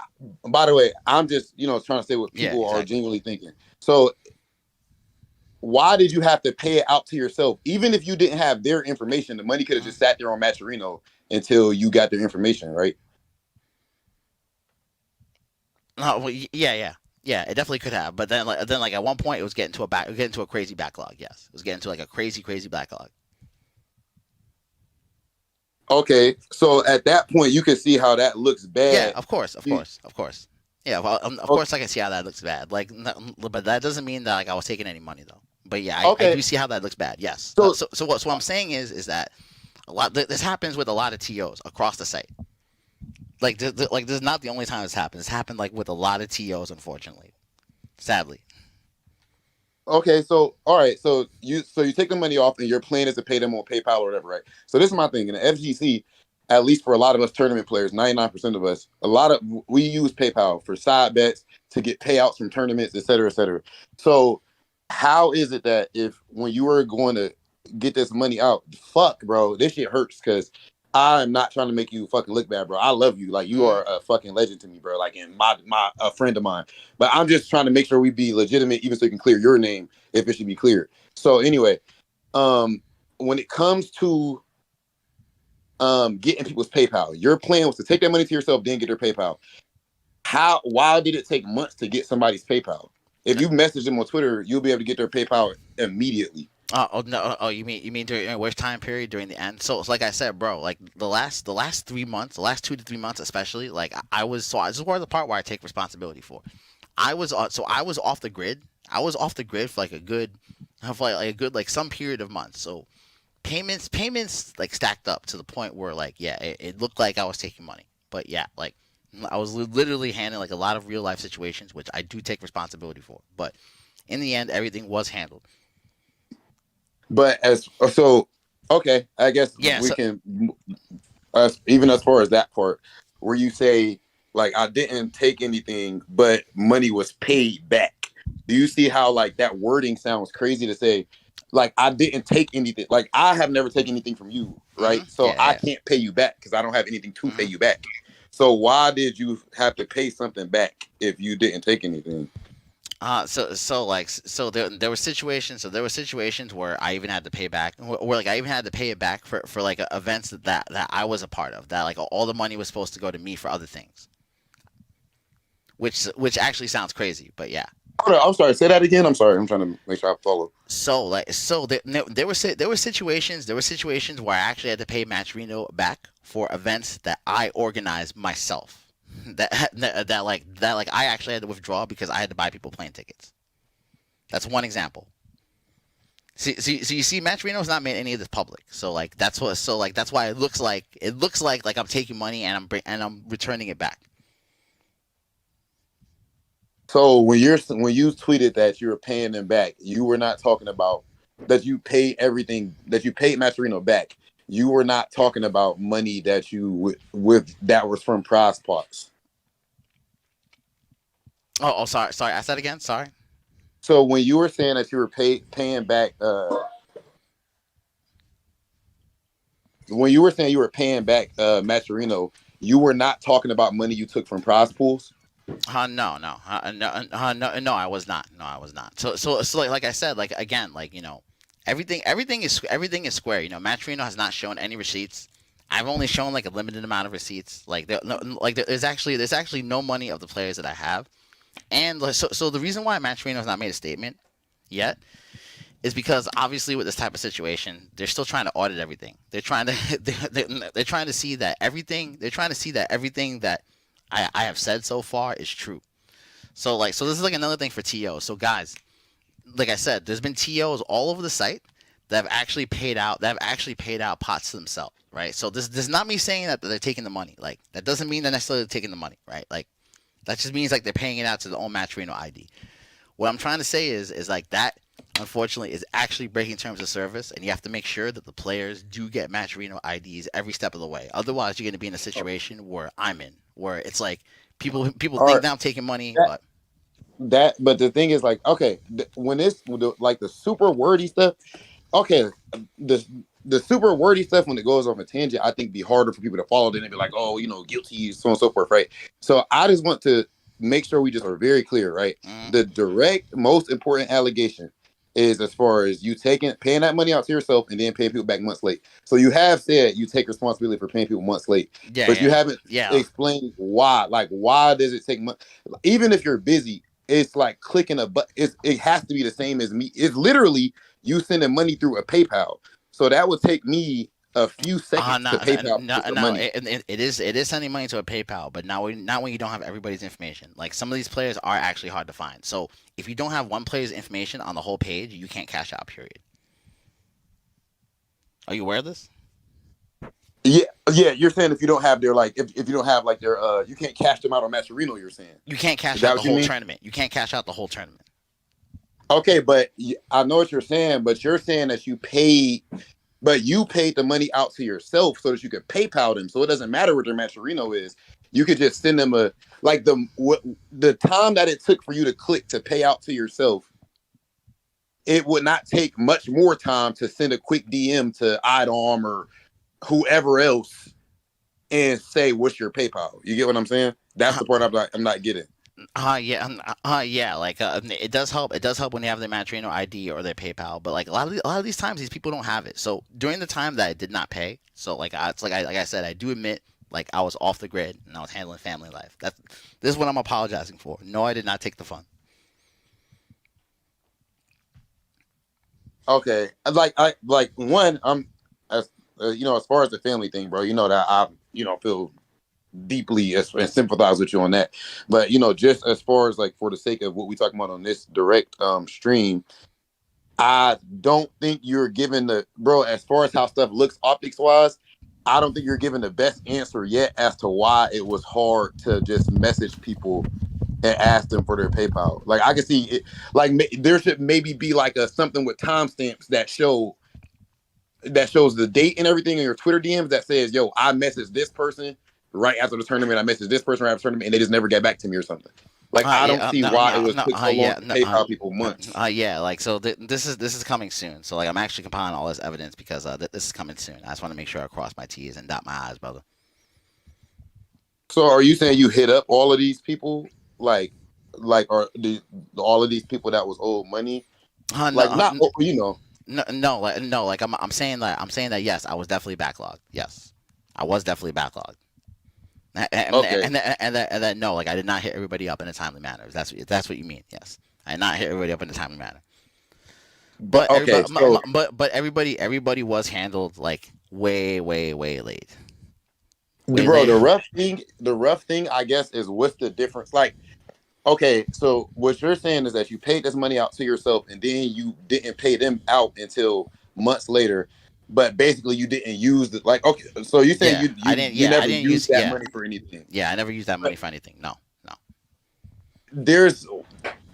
Speaker 5: by the way, I'm just trying to say what
Speaker 1: Yeah,
Speaker 5: people are
Speaker 1: exactly.
Speaker 5: genuinely thinking. So why did you have to pay it out to yourself? Even if you didn't have their information, the money could have
Speaker 1: Mhm.
Speaker 5: just sat there on Matcherino until you got their information, right?
Speaker 1: No, well, yeah, yeah, yeah. It definitely could have, but then at one point it was getting to a crazy backlog. Yes, it was getting to like a crazy backlog.
Speaker 5: Okay, so at that point you can see how that looks
Speaker 1: Yeah,
Speaker 5: bad.
Speaker 1: of course, of
Speaker 5: See,
Speaker 1: course, of course. Yeah, well, of
Speaker 5: o-
Speaker 1: course I can see how that looks bad. But that doesn't mean that like I was taking any money though. But yeah, I
Speaker 5: okay,
Speaker 1: do see how that looks bad. Yes.
Speaker 5: so
Speaker 1: So what I'm saying is that this happens with a lot of TOs across the site. Like this is not the only time this happens. It's happened like with a lot of TOs, unfortunately, sadly.
Speaker 5: okay, so all right, so you take the money off, and your plan is to pay them on PayPal or whatever, right? So this is my thing in the FGC. At least for a lot of us tournament players, 99% of us, we use PayPal for side bets to get payouts from tournaments, et cetera, et cetera. So how is it that if when you were going to get this money out, fuck, bro, this shit hurts because I'm not trying to make you fucking look bad, bro. I love you, like you
Speaker 1: Hmm.
Speaker 5: are a fucking legend to me, bro. Like and my a friend of mine, but I'm just trying to make sure we be legitimate, even so you can clear your name if it should be cleared. So anyway, um, when it comes to getting people's PayPal, your plan was to take that money to yourself, then get their PayPal. Why did it take months to get somebody's PayPal? If you message them on Twitter, you'll be able to get their PayPal immediately.
Speaker 1: Oh no! Oh, you mean during which time period during the end? So like I said, bro, like the last 3 months, the last 2 to 3 months, especially, like I was so this is where the part where I take responsibility for. I was off the grid. I was off the grid for like a good like some period of months. So payments like stacked up to the point where like yeah, it looked like I was taking money, but yeah, like I was literally handling like a lot of real life situations, which I do take responsibility for. But in the end, everything was handled.
Speaker 5: But okay, I guess
Speaker 1: Yeah.
Speaker 5: we
Speaker 1: So
Speaker 5: can even as far as that part where you say like I didn't take anything, but money was paid back. Do you see how like that wording sounds crazy to say? Like I didn't take anything. Like I have never taken anything from you, right? So
Speaker 1: yeah,
Speaker 5: I
Speaker 1: yeah.
Speaker 5: can't pay you back because I don't have anything to pay
Speaker 1: Hmm.
Speaker 5: you back. So why did you have to pay something back if you didn't take anything?
Speaker 1: There were situations where I even had to pay back, where like I even had to pay it back for like events that I was a part of. That like all the money was supposed to go to me for other things, which actually sounds crazy, but yeah.
Speaker 5: Hold on, I'm sorry. Say that again. I'm sorry. I'm trying to make sure I follow.
Speaker 1: There were situations where I actually had to pay Matcherino back for events that I organized myself. That I actually had to withdraw because I had to buy people plane tickets. That's one example. So you see, Match Reno's not made any of this public. That's why it looks like I'm taking money and I'm returning it back.
Speaker 5: So when you tweeted that you were paying them back, you were not talking about that you paid everything that you paid Mascherino back. You were not talking about money that you with that was from prize plots.
Speaker 1: Oh, sorry. I said again. Sorry.
Speaker 5: So when you were saying that you were paying back, when you were saying you were paying back Mascherino, you were not talking about money you took from prize pools.
Speaker 1: No, no, no. I was not. No, I was not. So like I said, like again, like everything is square. Matrino has not shown any receipts. I've only shown like a limited amount of receipts. There's actually no money of the players that I have, and so the reason why Matrino has not made a statement yet is because obviously with this type of situation, they're still trying to audit everything. They're trying to they're trying to see that everything that I have said so far is true. So this is like another thing for TO. So guys, like I said, there's been TOs all over the site that have actually paid out pots to themselves, right? So this is not me saying that they're taking the money. Like that doesn't mean they're necessarily taking the money, right? Like that just means like they're paying it out to their own Matcherino ID. What I'm trying to say is like that unfortunately is actually breaking terms of service, and you have to make sure that the players do get Matcherino IDs every step of the way. Otherwise, you're going to be in a situation where I'm in, where it's like people
Speaker 5: All
Speaker 1: think
Speaker 5: right,
Speaker 1: that I'm taking money,
Speaker 5: that
Speaker 1: but
Speaker 5: but the thing is like okay, when it's like the super wordy stuff, okay, the the super wordy stuff when it goes off a tangent, I think be harder for people to follow. Then they be like, oh, guilty, so on and so forth, right? So I just want to make sure we just are very clear, right?
Speaker 1: Mm.
Speaker 5: The direct, most important allegation is as far as you paying that money out to yourself and then paying people back months late. So you have said you take responsibility for paying people months late,
Speaker 1: Yeah,
Speaker 5: but you
Speaker 1: yeah,
Speaker 5: haven't
Speaker 1: yeah.
Speaker 5: explained why. Like, why does it take months? Even if you're busy, it's like clicking a button. It has to be the same as me. It's literally you sending money through a PayPal. So that would take me a few seconds
Speaker 1: No,
Speaker 5: to PayPal
Speaker 1: no,
Speaker 5: the
Speaker 1: no.
Speaker 5: money.
Speaker 1: It is sending money to a PayPal, but not when you don't have everybody's information. Like some of these players are actually hard to find. So if you don't have one player's information on the whole page, you can't cash out. Period. Are you aware of this?
Speaker 5: Yeah, yeah. You're saying if you don't have their if you don't have like their you can't cash them out on Matcherino. You're saying
Speaker 1: You can't
Speaker 5: is
Speaker 1: cash
Speaker 5: that
Speaker 1: out the
Speaker 5: what you
Speaker 1: whole
Speaker 5: mean?
Speaker 1: tournament. You can't cash out the whole tournament.
Speaker 5: Okay, but I know what you're saying. But you're saying that you paid the money out to yourself so that you could PayPal them. So it doesn't matter what their Matcherino is. You could just send them the time that it took for you to click to pay out to yourself. It would not take much more time to send a quick DM to IDOM or whoever else and say what's your PayPal. You get what I'm saying? That's the part I'm not getting.
Speaker 1: Yeah, yeah. Like, it does help. It does help when you have their Matcherino ID or their PayPal. But like a lot of these times, these people don't have it. So during the time that I did not pay, so it's like I said, I do admit, like I was off the grid and I was handling family life. This is what I'm apologizing for. No, I did not take the fun.
Speaker 5: Okay, I'm as as far as the family thing, bro. You know that I feel deeply and sympathize with you on that. But just as far as like for the sake of what we talking about on this direct stream, I don't think you're giving as far as how stuff looks optics wise. I don't think you're giving the best answer yet as to why it was hard to just message people and ask them for their PayPal. Like I can see it, like there should maybe be like a something with timestamps that shows the date and everything in your Twitter DMs that says, "Yo, I messaged this person right after the tournament. I messaged this person right after the tournament, and they just never get back to me or something." Like I
Speaker 1: Yeah,
Speaker 5: don't see
Speaker 1: no,
Speaker 5: why it
Speaker 1: no,
Speaker 5: was
Speaker 1: no,
Speaker 5: took so long
Speaker 1: yeah,
Speaker 5: to
Speaker 1: no,
Speaker 5: PayPal people months.
Speaker 1: yeah. Like so, this is coming soon. So like I'm actually compiling all this evidence because this is coming soon. I just want to make sure I cross my T's and dot my I's, brother.
Speaker 5: So are you saying you hit up all of these people, are all of these people that was owed money?
Speaker 1: No,
Speaker 5: Like not
Speaker 1: no, like I'm saying that yes, I was definitely backlogged. Yes, I was definitely backlogged.
Speaker 5: okay.
Speaker 1: And that no, like I did not hit everybody up in a timely manner. If that's what you mean. Yes, I did not hit everybody up in a timely manner.
Speaker 5: But
Speaker 1: But
Speaker 5: okay,
Speaker 1: everybody,
Speaker 5: so
Speaker 1: but everybody was handled like way late. Way
Speaker 5: bro,
Speaker 1: late.
Speaker 5: the rough thing, I guess, is what's the difference? Like, okay, so what you're saying is that you paid this money out to yourself and then you didn't pay them out until months later. But basically you didn't use the like okay, so you're saying
Speaker 1: Yeah,
Speaker 5: you
Speaker 1: I
Speaker 5: you
Speaker 1: didn't.
Speaker 5: you
Speaker 1: Yeah, I
Speaker 5: never
Speaker 1: didn't
Speaker 5: used
Speaker 1: use.
Speaker 5: that
Speaker 1: Yeah,
Speaker 5: money for anything.
Speaker 1: yeah, I never used that
Speaker 5: But
Speaker 1: money for anything. No, no.
Speaker 5: there's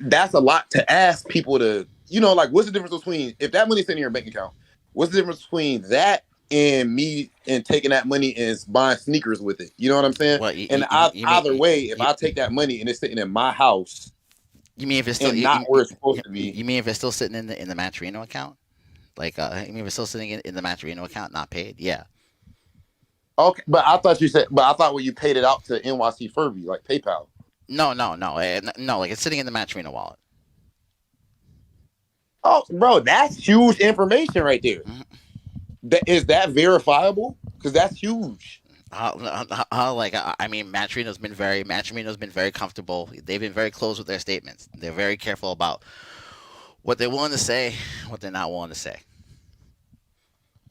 Speaker 5: that's a lot to ask people to like what's the difference between if that money's in your bank account, what's the difference between that and me and taking that money and buying sneakers with it? You know what I'm saying?
Speaker 1: What
Speaker 5: And
Speaker 1: you
Speaker 5: either
Speaker 1: mean?
Speaker 5: way, if I take that money and it's sitting in my house
Speaker 1: You mean if it's still
Speaker 5: and not where it's supposed to be.
Speaker 1: you mean if it's still sitting in the Matcherino account? Like, you mean if it's still sitting in the Matcherino account, not paid? Yeah.
Speaker 5: Okay, but I thought when you paid it out to NYC Furby, like PayPal.
Speaker 1: No. Like it's sitting in the Matcherino wallet.
Speaker 5: Oh, bro, that's huge information right there.
Speaker 1: Mhm.
Speaker 5: Is that verifiable? Because that's huge.
Speaker 1: I mean, Matcherino's been very comfortable. They've been very close with their statements. They're very careful about what they're willing to say, what they're not willing to say.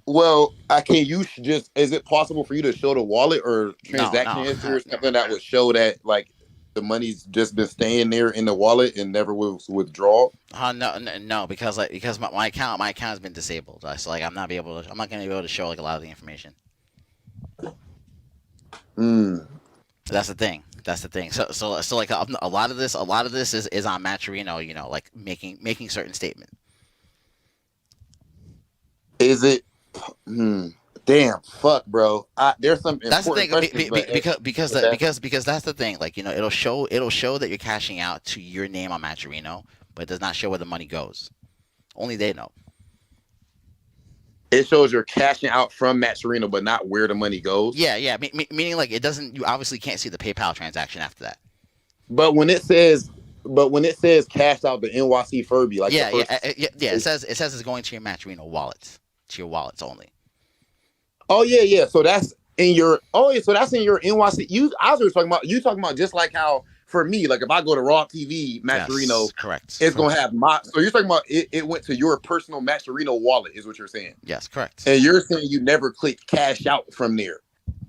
Speaker 5: Well, I can you just is it possible for you to show the wallet or
Speaker 1: No,
Speaker 5: transaction
Speaker 1: no,
Speaker 5: history or something that would show that like the money's just been staying there in the wallet and never was withdrawn?
Speaker 1: no, because my account has been disabled. So like I'm not gonna be able to show like a lot of the information.
Speaker 5: Mm.
Speaker 1: That's the thing. That's the thing. So like a lot of this is on Matcherino. Like making certain statements.
Speaker 5: Is it? Hmm. Damn, fuck, bro. There's some
Speaker 1: That's the
Speaker 5: important
Speaker 1: thing,
Speaker 5: questions, but
Speaker 1: because that's the thing. Like it'll show that you're cashing out to your name on Matcherino, but it does not show where the money goes. Only they know.
Speaker 5: It shows you're cashing out from Matcherino, but not where the money goes.
Speaker 1: Yeah. Meaning like it doesn't. You obviously can't see the PayPal transaction after that.
Speaker 5: But when it says cash out the NYC Furby, like
Speaker 1: Yeah,
Speaker 5: the first,
Speaker 1: It says it's going to your Matcherino wallets, to your wallets only.
Speaker 5: oh yeah. So that's in your so that's in your NYC. I was talking about just like how for me, like if I go to Raw TV, Matcherino,
Speaker 1: Yes, correct.
Speaker 5: it's gonna have my. So you're talking about it went to your personal Matcherino wallet, is what you're saying.
Speaker 1: Yes, correct.
Speaker 5: And you're saying you never clicked cash out from there.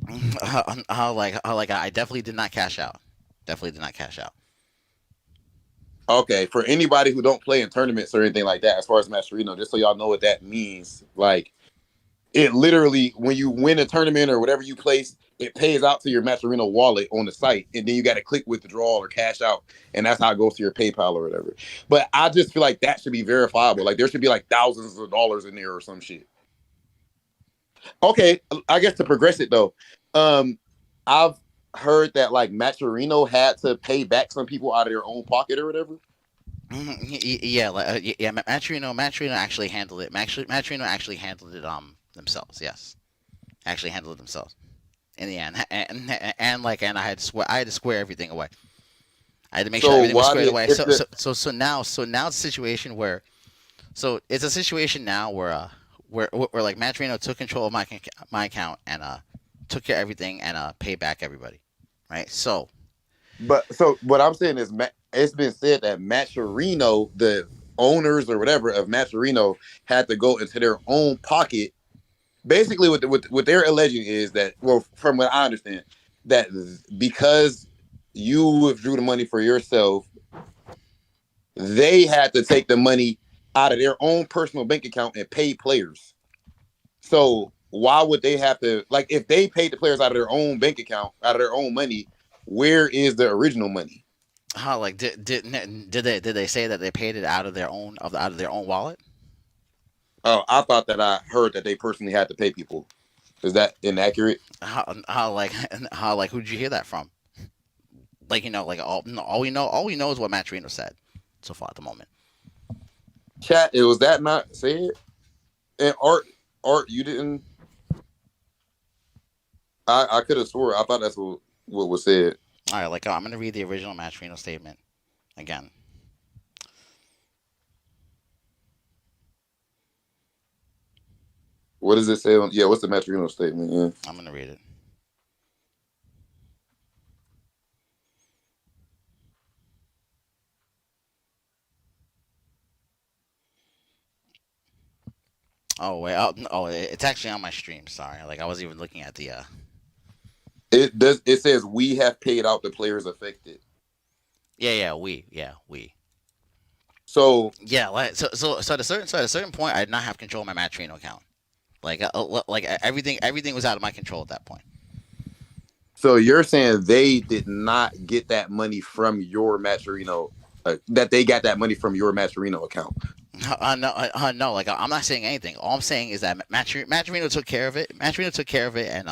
Speaker 1: I definitely did not cash out. Definitely did not cash out.
Speaker 5: Okay, for anybody who don't play in tournaments or anything like that, as far as Matcherino, just so y'all know what that means, like it literally, when you win a tournament or whatever you place, it pays out to your Matcherino wallet on the site, and then you got to click withdrawal or cash out, and that's how it goes to your PayPal or whatever. But I just feel like that should be verifiable. Like there should be like thousands of dollars in there or some shit. Okay, I guess to progress it though, I've heard that like Matcherino had to pay back some people out of their own pocket or whatever.
Speaker 1: Yeah, Matcherino actually handled it. Matcherino actually handled it themselves. Yes, actually handled it themselves in the end, and I had to square everything away. I had to make sure everything was squared away. So now it's a situation where, it's a situation now where like Matcherino took control of my account and took care of everything and paid back everybody, right? So
Speaker 5: what I'm saying is, it's been said that Matcherino, the owners or whatever of Matcherino, had to go into their own pocket. Basically, what they're alleging is that, well, from what I understand, that because you withdrew the money for yourself, they had to take the money out of their own personal bank account and pay players. So why would they have to, like, if they paid the players out of their own bank account, out of their own money, where is the original money?
Speaker 1: How, like, did they say that they paid it out of their own wallet?
Speaker 5: Oh, I thought that I heard that they personally had to pay people. Is that inaccurate?
Speaker 1: How who did you hear that from? Like, all we know is what Matcherino said so far at the moment.
Speaker 5: Chat, was that not said? And Art, you didn't. I could have swore. I thought that's what was said.
Speaker 1: All right, I'm gonna read the original Matcherino statement again.
Speaker 5: What does it say? What's the Matcherino statement? Yeah,
Speaker 1: I'm gonna read it. Oh wait, it's actually on my stream. Sorry, I was even looking at the.
Speaker 5: It does. It says we have paid out the players affected.
Speaker 1: We.
Speaker 5: So
Speaker 1: yeah, so at a certain point, I did not have control of my Matcherino account. Everything was out of my control at that point.
Speaker 5: So you're saying they did not get that money from your Matcherino, that they got that money from your Matcherino account?
Speaker 1: No. I'm not saying anything. All I'm saying is that Matcherino took care of it. Matcherino took care of it, and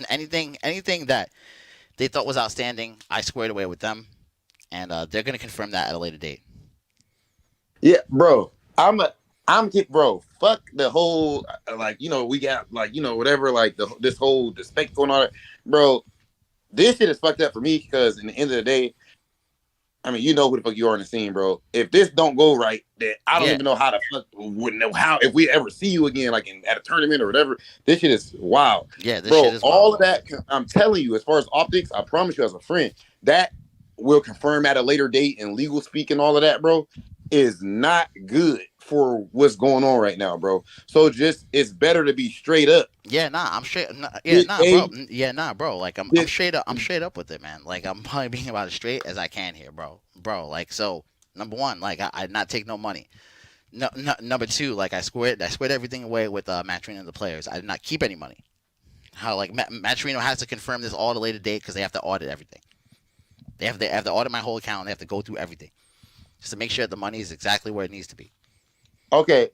Speaker 1: anything that they thought was outstanding, I squared away with them, and they're gonna confirm that at a later date.
Speaker 5: Yeah, bro. Bro. Fuck the whole we got whatever this whole the spectacle and all that, bro. This shit is fucked up for me because in the end of the day, I mean, you know who the fuck you are in the scene, bro. If this don't go right, then I don't even know how the fuck wouldn't know how if we ever see you again, at a tournament or whatever. This shit is wild.
Speaker 1: Yeah, this
Speaker 5: bro,
Speaker 1: shit is
Speaker 5: all
Speaker 1: wild.
Speaker 5: of that. I'm telling you, as far as optics, I promise you, as a friend, that will confirm at a later date and legal speak and all of that, bro, is not good for what's going on right now, bro. So it's better to be straight up.
Speaker 1: Yeah, nah, I'm straight. Bro. Yeah, nah, bro. I'm straight up. I'm straight up with it, man. I'm probably being about as straight as I can here, bro. So number one, I did not take no money. No, number two, I squared everything away with Matcherino and the players. I did not keep any money. How Matcherino has to confirm this all at a later date because they have to audit everything. They have to audit my whole account. They have to go through everything just to make sure the money is exactly where it needs to be.
Speaker 5: Okay.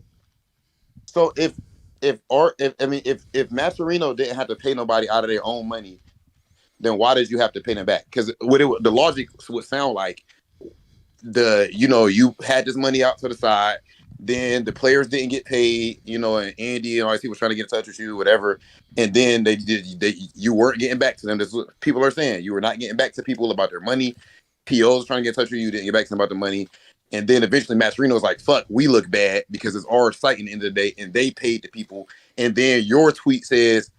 Speaker 5: So if Matcherino didn't have to pay nobody out of their own money, then why did you have to pay them back? Because the logic would sound like you had this money out to the side, Then the players didn't get paid, you know, and Andy and all these people trying to get in touch with you, whatever. And then you weren't getting back to them. That's what people are saying. You were not getting back to people about their money. POs trying to get in touch with you, didn't get back to them about the money. And then eventually Matcherino was like, fuck, we look bad because it's our site in the end of the day, and they paid the people. And then your tweet says,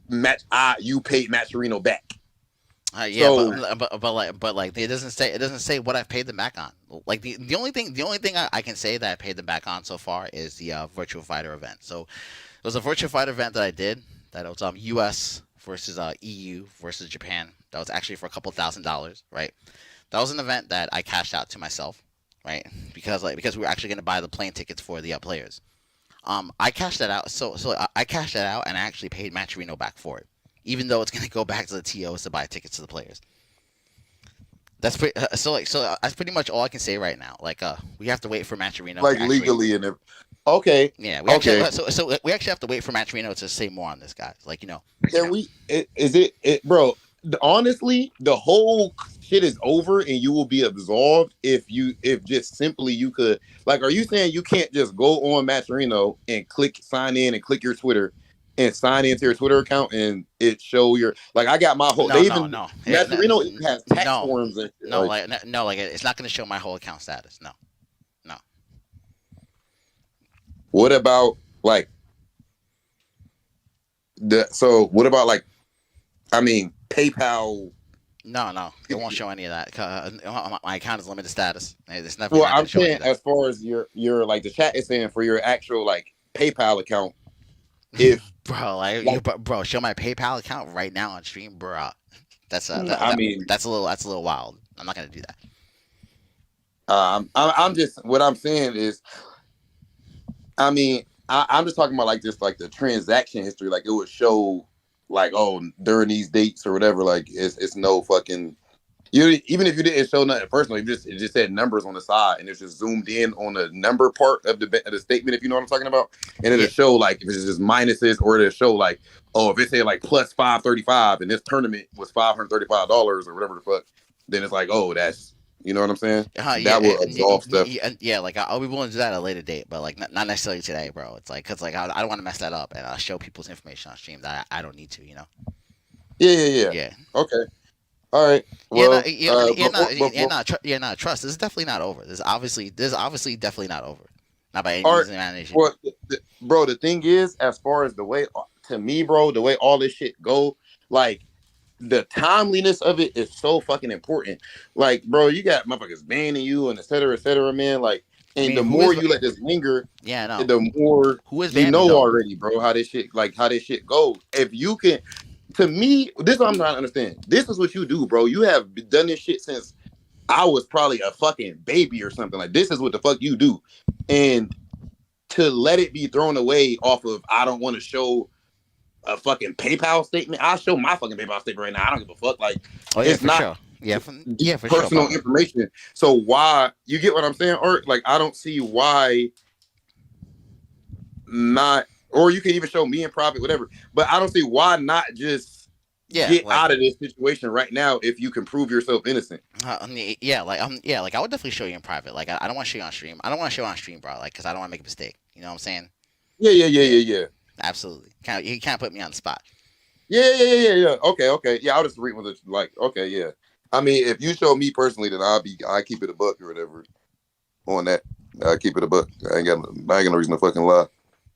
Speaker 5: you paid Matcherino back.
Speaker 1: Yeah,
Speaker 5: So,
Speaker 1: but like it doesn't say what I've paid them back on. Like the only thing I can say that I paid them back on so far is the virtual fighter event. So it was a virtual fighter event that I did that was U.S. versus EU versus Japan. That was actually for a couple $1,000s, right? That was an event that I cashed out to myself, right? Because we were actually going to buy the plane tickets for the players. I cashed that out. So I cashed that out and I actually paid Matcherino back for it, even though it's going to go back to the TOs to buy tickets to the players. That's so that's pretty much all I can say right now. Like we have to wait for Matcherino.
Speaker 5: like legally and okay.
Speaker 1: Yeah,
Speaker 5: Okay.
Speaker 1: So we actually have to wait for Matcherino to say more on this, guys. Like
Speaker 5: Can we? Bro? Honestly, the whole shit is over, and you will be absolved if just simply you could. Like, are you saying you can't just go on Matcherino and click sign in and click your Twitter and sign into your Twitter account and it show your like? I got my whole.
Speaker 1: No,
Speaker 5: Matcherino even has tax forms and shit.
Speaker 1: Like it's not going to show my whole account status. No.
Speaker 5: What about like what about like? I mean, PayPal.
Speaker 1: No, it won't show any of that. My account is limited status. It's never.
Speaker 5: Well, I'm saying as far as your like the chat is saying for your actual like PayPal account. If
Speaker 1: bro, show my PayPal account right now on stream, bro. That's that's a little wild. I'm not gonna do that.
Speaker 5: I'm just what I'm saying is, I mean, I'm just talking about like this, like the transaction history. Like it would show, like, oh, during these dates or whatever. Like it's no fucking. Even if you didn't show nothing personally, it just said numbers on the side, and it's just zoomed in on the number part of the statement, if you know what I'm talking about. And it'll show like if it's just minuses, or it'll show like, oh, if it say like plus 535, and this tournament was $535 or whatever the fuck, then it's like, oh, that's, you know what I'm saying? That will absolve stuff.
Speaker 1: Yeah, like I'll be willing to do that at a later date, but like not necessarily today, bro. It's like because like I don't want to mess that up, and I'll show people's information on stream that I don't need to, you know.
Speaker 5: Yeah. Okay. All right. Well,
Speaker 1: trust. This is definitely not over. This is obviously definitely not over. Not by any means of the imagination.
Speaker 5: Well, bro, the thing is, as far as the way, to me, bro, the way all this shit go, like the timeliness of it is so fucking important. Like, bro, you got motherfuckers banning you and et cetera, man. Like, and the more you let this linger, the more
Speaker 1: who is
Speaker 5: you know already, bro, how this shit goes. If you can. To me, this is what I'm trying to understand. This is what you do, bro. You have done this shit since I was probably a fucking baby or something. Like, this is what the fuck you do. And to let it be thrown away off of, I don't want to show a fucking PayPal statement. I'll show my fucking PayPal statement right now. I don't give a fuck. Like, it's not
Speaker 1: sure. For
Speaker 5: personal
Speaker 1: sure,
Speaker 5: information. So why, you get what I'm saying? Or like, I don't see why not. Or you can even show me in private, whatever. But I don't see why not just get out of this situation right now if you can prove yourself innocent.
Speaker 1: I would definitely show you in private. Like I don't want to show you on stream. I don't want to show you on stream, bro. Like because I don't want to make a mistake. You know what I'm saying?
Speaker 5: Yeah.
Speaker 1: Absolutely. You can't put me on the spot.
Speaker 5: Yeah. Okay. Yeah, I'll just read with it. Like, okay, yeah. I mean, if you show me personally, then I keep it a buck or whatever. On that, I keep it a buck. I ain't got no reason to fucking lie.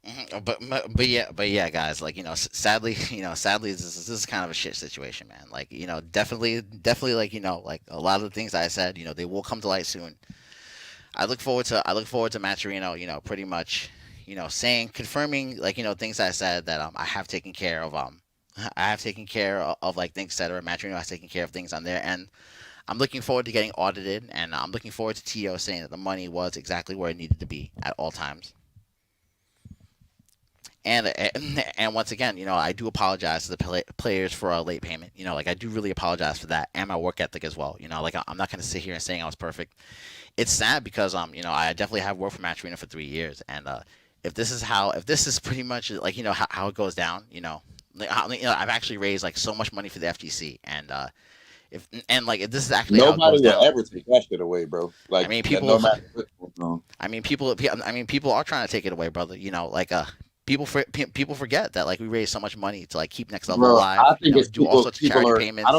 Speaker 1: Mm-hmm. But yeah, guys. Like sadly, this is kind of a shit situation, man. Like definitely, like like a lot of the things I said, they will come to light soon. I look forward to Matcherino, pretty much, confirming like things I said that I have taken care of. I have taken care of like things, etc. Matcherino has taken care of things on their end. I'm looking forward to getting audited, and I'm looking forward to TO saying that the money was exactly where it needed to be at all times. And once again, I do apologize to the players for a late payment. Like I do really apologize for that, and my work ethic as well. Like I'm not going to sit here and saying I was perfect. It's sad because I definitely have worked for Matcherino for 3 years, and if this is pretty much like how it goes down, I've actually raised like so much money for the FTC, and if this is actually how it
Speaker 5: Nobody
Speaker 1: goes
Speaker 5: will
Speaker 1: down.
Speaker 5: ever take that shit away, bro.
Speaker 1: I
Speaker 5: Like
Speaker 1: mean,
Speaker 5: that,
Speaker 1: people.
Speaker 5: no matter what's going on.
Speaker 1: People are trying to take it away, brother. People forget that like we raise so much money to like keep Next Level
Speaker 5: Bro,
Speaker 1: alive.
Speaker 5: I think it's
Speaker 1: Do all
Speaker 5: people.
Speaker 1: sorts of
Speaker 5: People
Speaker 1: charity
Speaker 5: are.
Speaker 1: payments.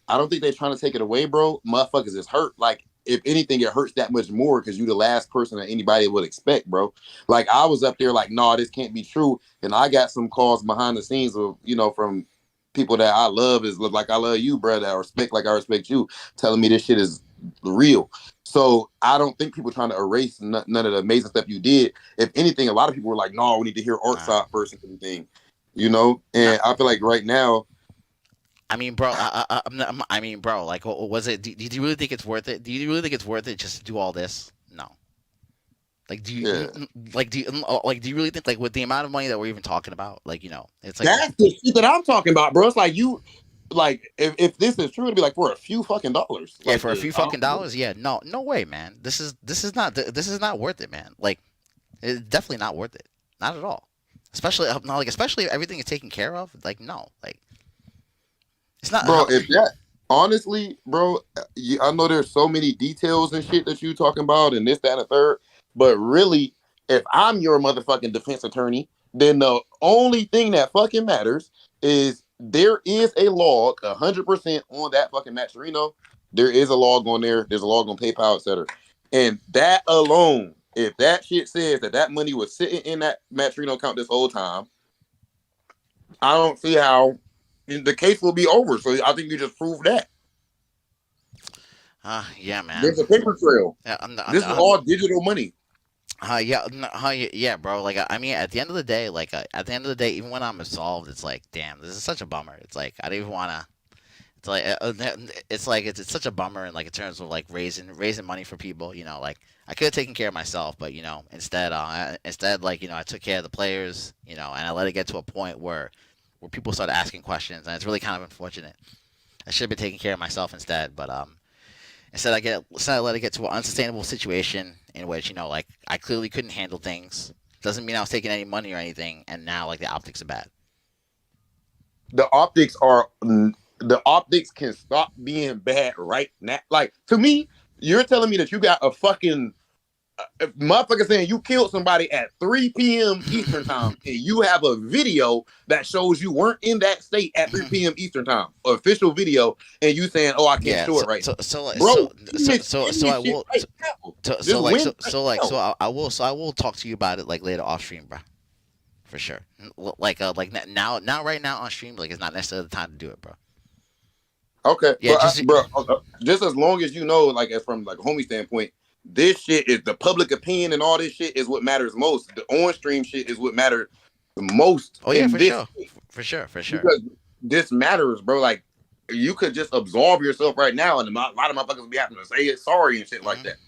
Speaker 5: I don't think they're trying to take it away, bro. Motherfuckers is hurt. Like, if anything, it hurts that much more because you the last person that anybody would expect, bro. Like, I was up there like, no, this can't be true. And I got some calls behind the scenes of, from people that I love is like I love you, brother. I respect like I respect you, telling me this shit is real. So I don't think people trying to erase none of the amazing stuff you did. If anything, a lot of people were like, no, we need to hear art side first and everything, And I feel like right now,
Speaker 1: I mean, bro. I mean, bro. Like, was it? Did you really think it's worth it? Do you really think it's worth it just to do all this? No. Like, do you
Speaker 5: yeah.
Speaker 1: do you really think like with the amount of money that we're even talking about? Like, it's like
Speaker 5: That's the shit that I'm talking about, bro. It's like if this is true, it'd be like for a few fucking dollars.
Speaker 1: yeah,
Speaker 5: Like
Speaker 1: for a few fucking dollars. Yeah, no way, man. This is not worth it, man. Like, it's definitely not worth it. Not at all. Especially if everything is taken care of. Like, no, like it's not.
Speaker 5: bro. If that honestly, bro, I know there's so many details and shit that you talking about and this, that, and the third. But really, if I'm your motherfucking defense attorney, then the only thing that fucking matters is there is a log 100% on that fucking Matcherino. There is a log on there. There's a log on PayPal, etc. And that alone, if that shit says that money was sitting in that Matcherino account this whole time, I don't see how the case will be over. So I think you just proved that.
Speaker 1: Yeah, man.
Speaker 5: There's a paper trail.
Speaker 1: Yeah,
Speaker 5: This is all digital money.
Speaker 1: Yeah, bro. Like, I mean, at the end of the day, even when I'm absolved, it's like, damn, this is such a bummer. It's like I don't even wanna. It's such a bummer in like in terms of like raising money for people. Like I could have taken care of myself, but instead, I took care of the players. And I let it get to a point where people started asking questions, and it's really kind of unfortunate. I should have been taking care of myself instead, but instead I let it get to an unsustainable situation in which like I clearly couldn't handle things. Doesn't mean I was taking any money or anything, and now like the optics are bad.
Speaker 5: The optics can stop being bad right now. Like, to me, you're telling me that you got a fucking motherfucker saying you killed somebody at 3 p.m. Eastern time, and you have a video that shows you weren't in that state at 3 p.m. Eastern time, official video, and you saying, "Oh, I can't show it right."
Speaker 1: I will talk to you about it like later off stream, bro. For sure. Like right now on stream, like it's not necessarily the time to do it, bro.
Speaker 5: Okay,
Speaker 1: yeah,
Speaker 5: just as long as like as from like a homie standpoint, this shit is the public opinion and all this shit is what matters most. The on stream shit is what matters the most.
Speaker 1: Oh yeah, for sure.
Speaker 5: Because this matters, bro. Like you could just absolve yourself right now, and a lot of motherfuckers will be having to say it sorry and shit like that.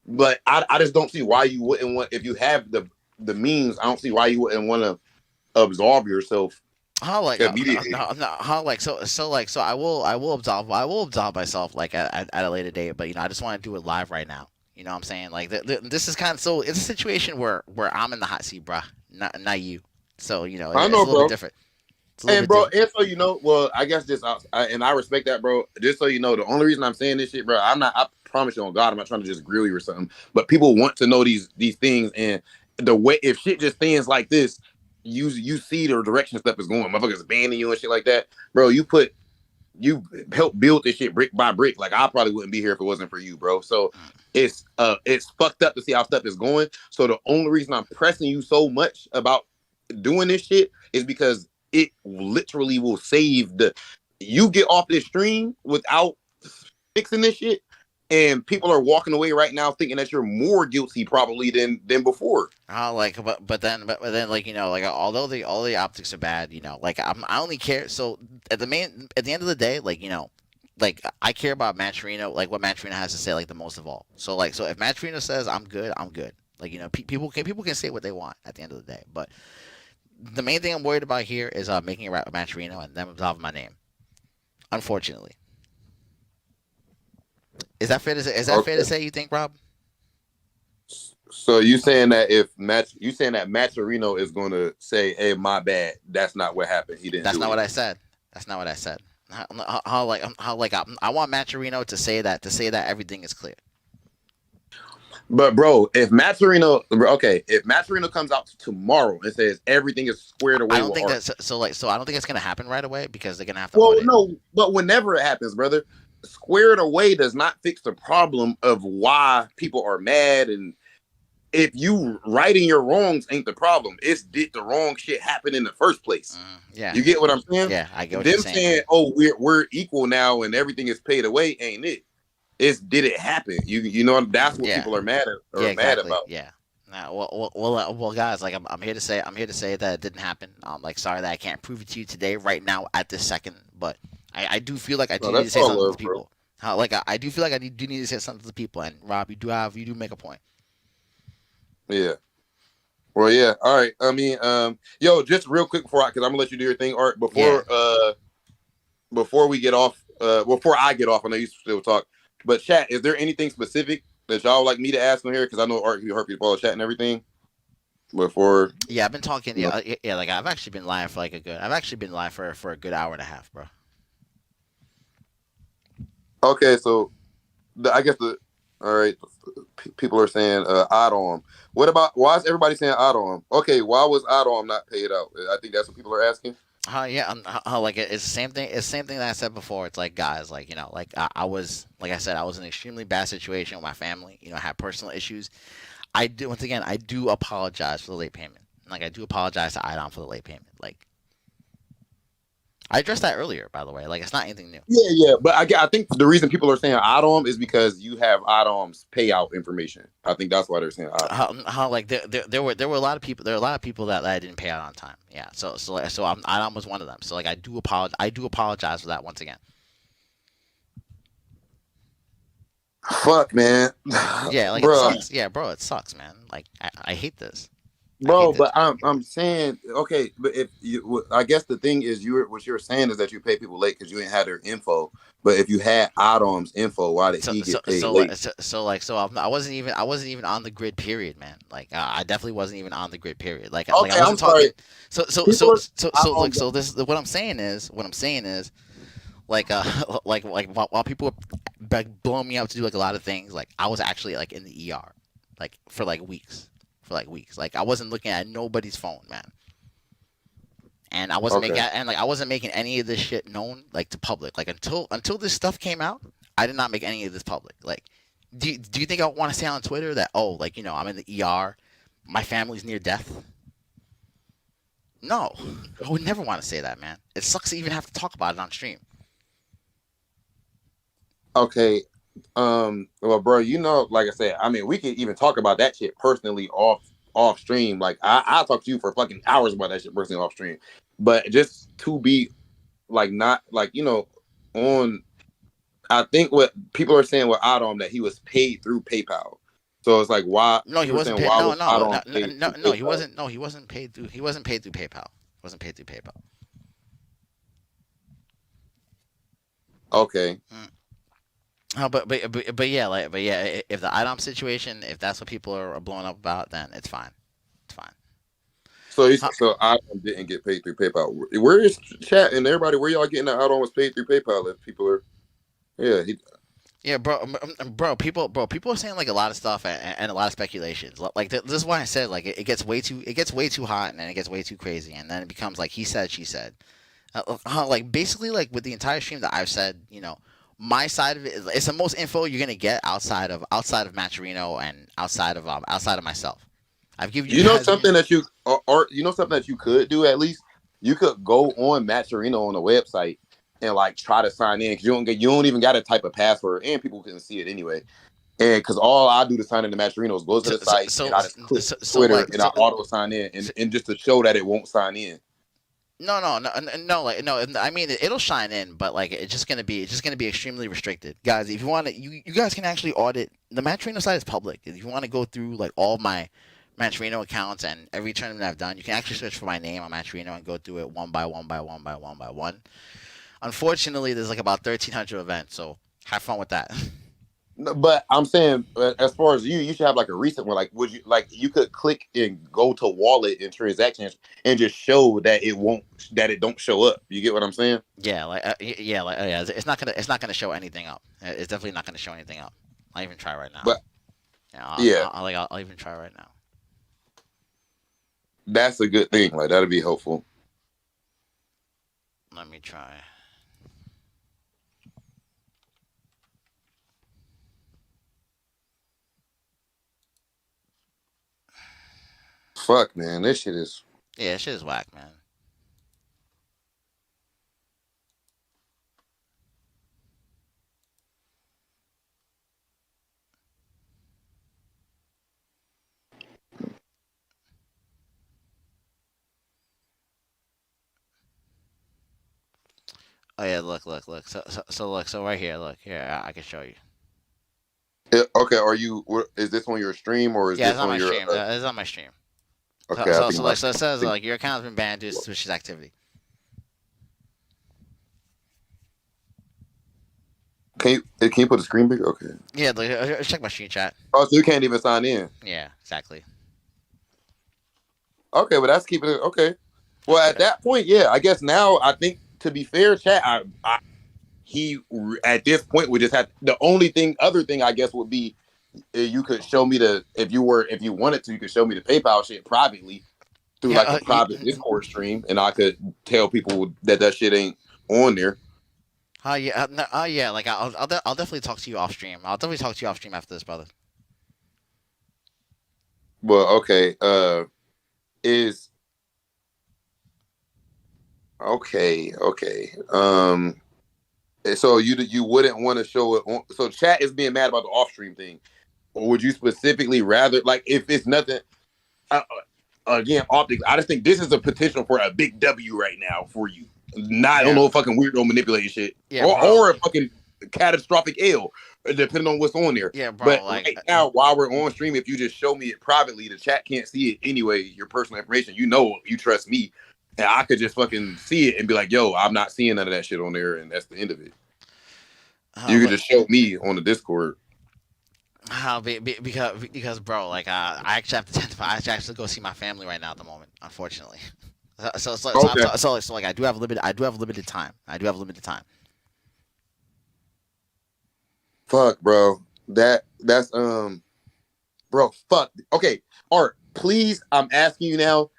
Speaker 5: But I just don't see why you wouldn't want, if you have the means. I don't see why you wouldn't want to absolve yourself.
Speaker 1: So I will absolve myself like at a later date, but I just want to do it live right now. You know what I'm saying? Like this is kind of, so it's a situation where I'm in the hot seat, bruh, not you. So it's
Speaker 5: I
Speaker 1: a
Speaker 5: know,
Speaker 1: little
Speaker 5: bro.
Speaker 1: bit different.
Speaker 5: And bro, and so well, I guess and I respect that, bro. Just so you know, the only reason I'm saying this shit, bro, I promise you on God, I'm not trying to just grill you or something. But people want to know these things, and the way if shit just stands like this, you see the direction stuff is going. Motherfuckers banning you and shit like that, bro. You helped build this shit brick by brick. Like I probably wouldn't be here if it wasn't for you, bro. So it's fucked up to see how stuff is going. So the only reason I'm pressing you so much about doing this shit is because it literally will save you get off this stream without fixing this shit, and people are walking away right now thinking that you're more guilty probably than before.
Speaker 1: But then like although all the optics are bad, like I only care. So at the end of the day, like I care about Matcherino, like what Matcherino has to say, like the most of all. So if Matcherino says I'm good, I'm good. Like people can say what they want at the end of the day, but the main thing I'm worried about here is making it right with Matcherino and them absolving my name. Unfortunately, is that fair to say? Fair to say? You think, Rob?
Speaker 5: So you saying that Matcherino is going to say, "Hey, my bad. That's not what happened. He didn't."
Speaker 1: That's not what I said. That's not what I said. I want Matcherino to say that everything is clear.
Speaker 5: But bro, if Matcherino comes out tomorrow and says everything is squared away
Speaker 1: I don't
Speaker 5: with
Speaker 1: think
Speaker 5: Art,
Speaker 1: that's so. I don't think it's gonna happen right away because they're gonna have to
Speaker 5: well,
Speaker 1: audit.
Speaker 5: no, but whenever it happens, brother, squared away does not fix the problem of why people are mad. And if you righting your wrongs ain't the problem, it's did the wrong shit happen in the first place.
Speaker 1: Yeah,
Speaker 5: You get what I'm saying?
Speaker 1: yeah, I get what
Speaker 5: Them
Speaker 1: you're saying.
Speaker 5: saying, "Oh, we're equal now and everything is paid away," ain't it? It's did it happen? You know that's what
Speaker 1: Yeah.
Speaker 5: people are mad at or
Speaker 1: Yeah,
Speaker 5: mad
Speaker 1: exactly.
Speaker 5: about.
Speaker 1: Yeah. Nah, well, guys. Like, I'm here to say that it didn't happen. Like, sorry that I can't prove it to you today, right now, at this second. But I do feel like I do
Speaker 5: No,
Speaker 1: need to
Speaker 5: that's
Speaker 1: say
Speaker 5: all
Speaker 1: something to
Speaker 5: love,
Speaker 1: the
Speaker 5: bro.
Speaker 1: people. I do feel like I do need to say something to the people. And Rob, you do make a point.
Speaker 5: Yeah. Well, yeah. All right. I mean, yo, just real quick because I'm gonna let you do your thing, Art. Before we get off, before I get off, I know you still talk. But chat, is there anything specific that y'all like me to ask on here? Because I know Art, you heard people follow chat and everything. Before,
Speaker 1: Yeah, I've been talking.
Speaker 5: No.
Speaker 1: Yeah. Like, I've actually been live for I've actually been live for a good hour and a half, bro.
Speaker 5: okay, so I guess all right. People are saying odd arm. What about why is everybody saying odd arm? Okay, why was odd arm not paid out? I think that's what people are asking.
Speaker 1: Yeah, like it's the same thing. It's the same thing that I said before. It's like, guys, like, like I was, like I said, I was in an extremely bad situation with my family. I had personal issues. Once again, I do apologize for the late payment. Like, I do apologize to IDOM for the late payment. Like, I addressed that earlier, by the way. Like, it's not anything new.
Speaker 5: Yeah, but I think the reason people are saying odd arm is because you have odd arm's payout information. I think that's why they're saying odd arm.
Speaker 1: How like there were a lot of people. There were a lot of people that I didn't pay out on time. Yeah. So IDOM was one of them. So, like, I do apologize for that once again.
Speaker 5: Fuck, man.
Speaker 1: Yeah, like,
Speaker 5: bro.
Speaker 1: it sucks. Yeah, bro, it sucks, man. Like, I hate this.
Speaker 5: Bro, but I'm saying okay, but if you, I guess the thing is what you're saying is that you pay people late because you ain't had their info. But if you had Adom's info, why did he get paid late?
Speaker 1: I wasn't even on the grid period, man. Like, I definitely wasn't even on the grid period. Like,
Speaker 5: Okay,
Speaker 1: I wasn't talking.
Speaker 5: Sorry.
Speaker 1: So this what I'm saying is like while people were blowing me up to do like a lot of things, like, I was actually like in the ER, like for like weeks. Like, I wasn't looking at nobody's phone, man. And I wasn't making any of this shit known, like, to public. Like, until this stuff came out, I did not make any of this public. Like, do you think I want to say on Twitter that, oh, like, I'm in the ER, my family's near death? No, I would never want to say that, man. It sucks to even have to talk about it on stream.
Speaker 5: Okay. Well, bro, like I said, I mean, we can even talk about that shit personally off stream. Like, I'll talk to you for fucking hours about that shit personally off stream. But just to be like not like on, I think what people are saying with Adam that he was paid through PayPal. So it's like why?
Speaker 1: No, he wasn't paid. No, he wasn't. No, he wasn't paid through. He wasn't paid through PayPal. Wasn't paid through PayPal.
Speaker 5: Okay.
Speaker 1: But yeah, if the IDOM situation, if that's what people are blowing up about, then it's fine. It's fine.
Speaker 5: So Adam didn't get paid through PayPal. Where is chat and everybody? Where y'all getting that Adam was paid through PayPal? If people are,
Speaker 1: yeah, bro, people are saying like a lot of stuff and a lot of speculations. Like, this is why I said, like, it gets way too hot and then it gets way too crazy and then it becomes like he said, she said. Like, basically, like, with the entire stream that I've said, my side of it's the most info you're gonna get outside of Matcherino and outside of myself. I've given you.
Speaker 5: Something that you something that you could do at least. You could go on Matcherino on the website and like try to sign in because you don't even got to type a password and people can see it anyway. And because all I do to sign into Matcherino is go to the site and I just click Twitter and I auto sign in and just to show that it won't sign in.
Speaker 1: No. I mean, it'll shine in, but like it's just gonna be extremely restricted, guys. If you want to, you guys can actually audit the Matcherino site is public. If you want to go through like all my Matcherino accounts and every tournament I've done, you can actually search for my name on Matcherino and go through it one by one. Unfortunately, there's like about 1,300 events, so have fun with that.
Speaker 5: No, but I'm saying, as far as you should have like a recent one. Like, would you like you could click and go to wallet and transactions and just show that it don't show up. You get what I'm saying?
Speaker 1: Yeah, yeah. It's not gonna show anything up. It's definitely not gonna show anything up. I'll even try right now.
Speaker 5: But
Speaker 1: Yeah,
Speaker 5: yeah,
Speaker 1: I'll even try right now.
Speaker 5: that's a good thing. Like that'd be helpful.
Speaker 1: Let me try.
Speaker 5: Fuck, man, this shit is.
Speaker 1: Yeah, shit is whack, man. Oh yeah, look. So look, so right here, look here. I can show you.
Speaker 5: Okay, is this on your stream or is
Speaker 1: Yeah,
Speaker 5: this
Speaker 1: it's on
Speaker 5: on
Speaker 1: my
Speaker 5: your?
Speaker 1: stream. It's on my stream. So
Speaker 5: Okay, I
Speaker 1: so
Speaker 5: think
Speaker 1: so,
Speaker 5: my.
Speaker 1: like, so it says like your account has been banned due to suspicious activity.
Speaker 5: Can you put the screen bigger? Okay.
Speaker 1: Yeah, like, check my screen chat.
Speaker 5: Oh, so you can't even sign in.
Speaker 1: Yeah, exactly.
Speaker 5: Okay, but that's keeping it okay. Well, at that point, yeah, I guess now I think to be fair, chat, he at this point would just have the other thing I guess would be you could show me if you wanted to, you could show me the PayPal shit privately through
Speaker 1: Yeah,
Speaker 5: like a private Discord stream, and I could tell people that shit ain't on there.
Speaker 1: yeah, no, yeah. Like I'll definitely talk to you off stream. I'll definitely talk to you off stream after this, brother.
Speaker 5: Well, okay, is okay. So you wouldn't want to show it on. So chat is being mad about the off stream thing, or would you specifically rather like if it's nothing? Again, optics. I just think this is a potential for a big W right now for you. Not on no fucking weirdo manipulating shit,
Speaker 1: Yeah,
Speaker 5: or a fucking catastrophic L, depending on what's on there.
Speaker 1: Yeah, bro.
Speaker 5: But
Speaker 1: Like
Speaker 5: right now, while we're on stream, if you just show me it privately, the chat can't see it anyway. Your personal information, you trust me, and I could just fucking see it and be like, "Yo, I'm not seeing none of that shit on there," and that's the end of it. You could just show me on the Discord.
Speaker 1: Because bro, like I actually have to I actually go see my family right now at the moment, unfortunately. So like I do have limited time.
Speaker 5: Fuck, bro. That's bro. Fuck. Okay, Art. Please, I'm asking you now.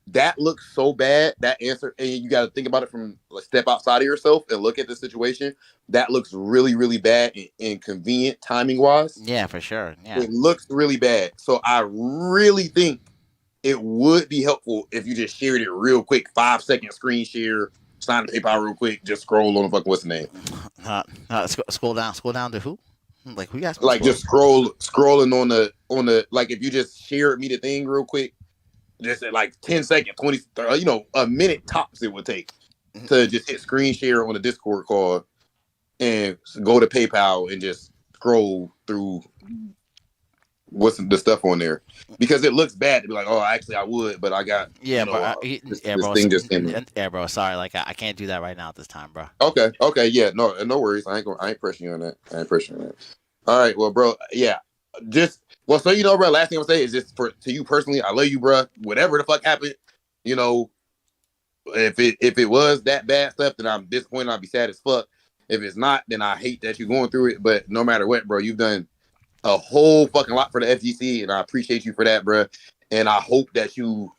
Speaker 5: That looks so bad. That answer, and you got to think about it from like step outside of yourself and look at the situation. That looks really, really bad and inconvenient timing wise.
Speaker 1: Yeah, for sure. Yeah.
Speaker 5: It looks really bad. So I really think it would be helpful if you just shared it real quick, 5-second screen share, sign the PayPal real quick, just scroll on the fucking what's the name?
Speaker 1: Scroll down to who? Like who you guys?
Speaker 5: Like just scrolling on the like if you just share me the thing real quick. Just at like 10 seconds, 20, a minute tops it would take to just hit screen share on the Discord call and go to PayPal and just scroll through what's the stuff on there because it looks bad to be like, oh, actually I would, but I got
Speaker 1: bro.
Speaker 5: This thing just came in.
Speaker 1: Yeah, bro. Sorry, like I can't do that right now at this time, bro.
Speaker 5: Okay, yeah, no worries. I ain't pressuring you on that. All right, well, bro, yeah, just. Well, so bro. Last thing I'm gonna say is just to you personally, I love you, bro. Whatever the fuck happened, if it was that bad stuff, then I'm disappointed. I'll be sad as fuck. If it's not, then I hate that you're going through it. But no matter what, bro, you've done a whole fucking lot for the FGC, and I appreciate you for that, bro. And I hope that you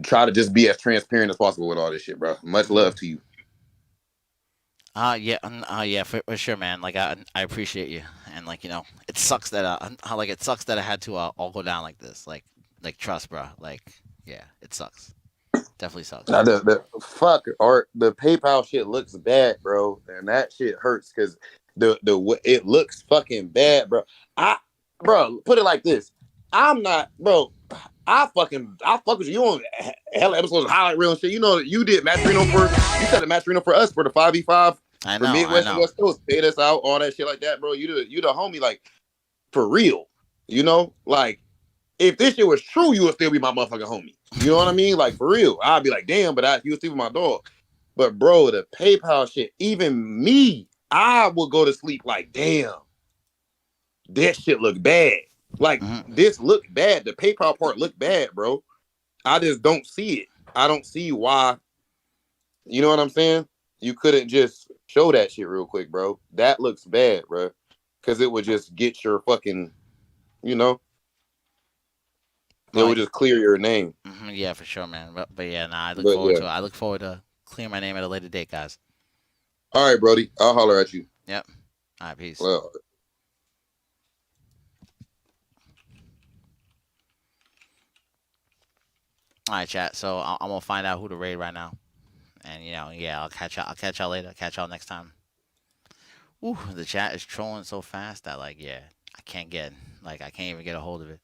Speaker 5: try to just be as transparent as possible with all this shit, bro. Much love to you.
Speaker 1: Yeah, for sure, man. Like I appreciate you, and like it sucks that I had to all go down like this. Like trust, bro. Like yeah, it sucks. Definitely sucks.
Speaker 5: Now, fuck Art. The PayPal shit looks bad, bro, and that shit hurts because it looks fucking bad, bro. Bro, put it like this. I'm not, bro. I fuck with you on hella episodes of highlight reel and shit. You did Matcherino you said the Matcherino for us for the 5v5 for Midwest and West Coast. Paid us out, all that shit like that, bro. You the homie, like for real. Like if this shit was true, you would still be my motherfucking homie. You know what I mean? Like for real. I'd be like, damn, but you would still be my dog. But bro, the PayPal shit, even me, I will go to sleep like, damn, that shit look bad. Like
Speaker 1: Hmm.
Speaker 5: this look bad. The PayPal part look bad, bro. I just don't see it. I don't see why. You know what I'm saying? You couldn't just show that shit real quick, bro. That looks bad, bro. Because it would just get your fucking, you know, it would
Speaker 1: Like,
Speaker 5: just clear your name.
Speaker 1: yeah, for sure, man. But yeah, nah, I look
Speaker 5: But
Speaker 1: forward
Speaker 5: yeah.
Speaker 1: to it. I look forward to clearing my name at a later date, guys.
Speaker 5: All right, Brody. I'll holler at you.
Speaker 1: Yep. All right, peace.
Speaker 5: Well,
Speaker 1: All right, chat. So I'm gonna find out who to raid right now, and yeah, I'll catch y'all. I'll catch y'all later. Catch y'all next time. Ooh, the chat is trolling so fast that yeah, I can't get I can't even get a hold of it.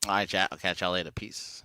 Speaker 1: All right, chat. I'll catch y'all later. Peace.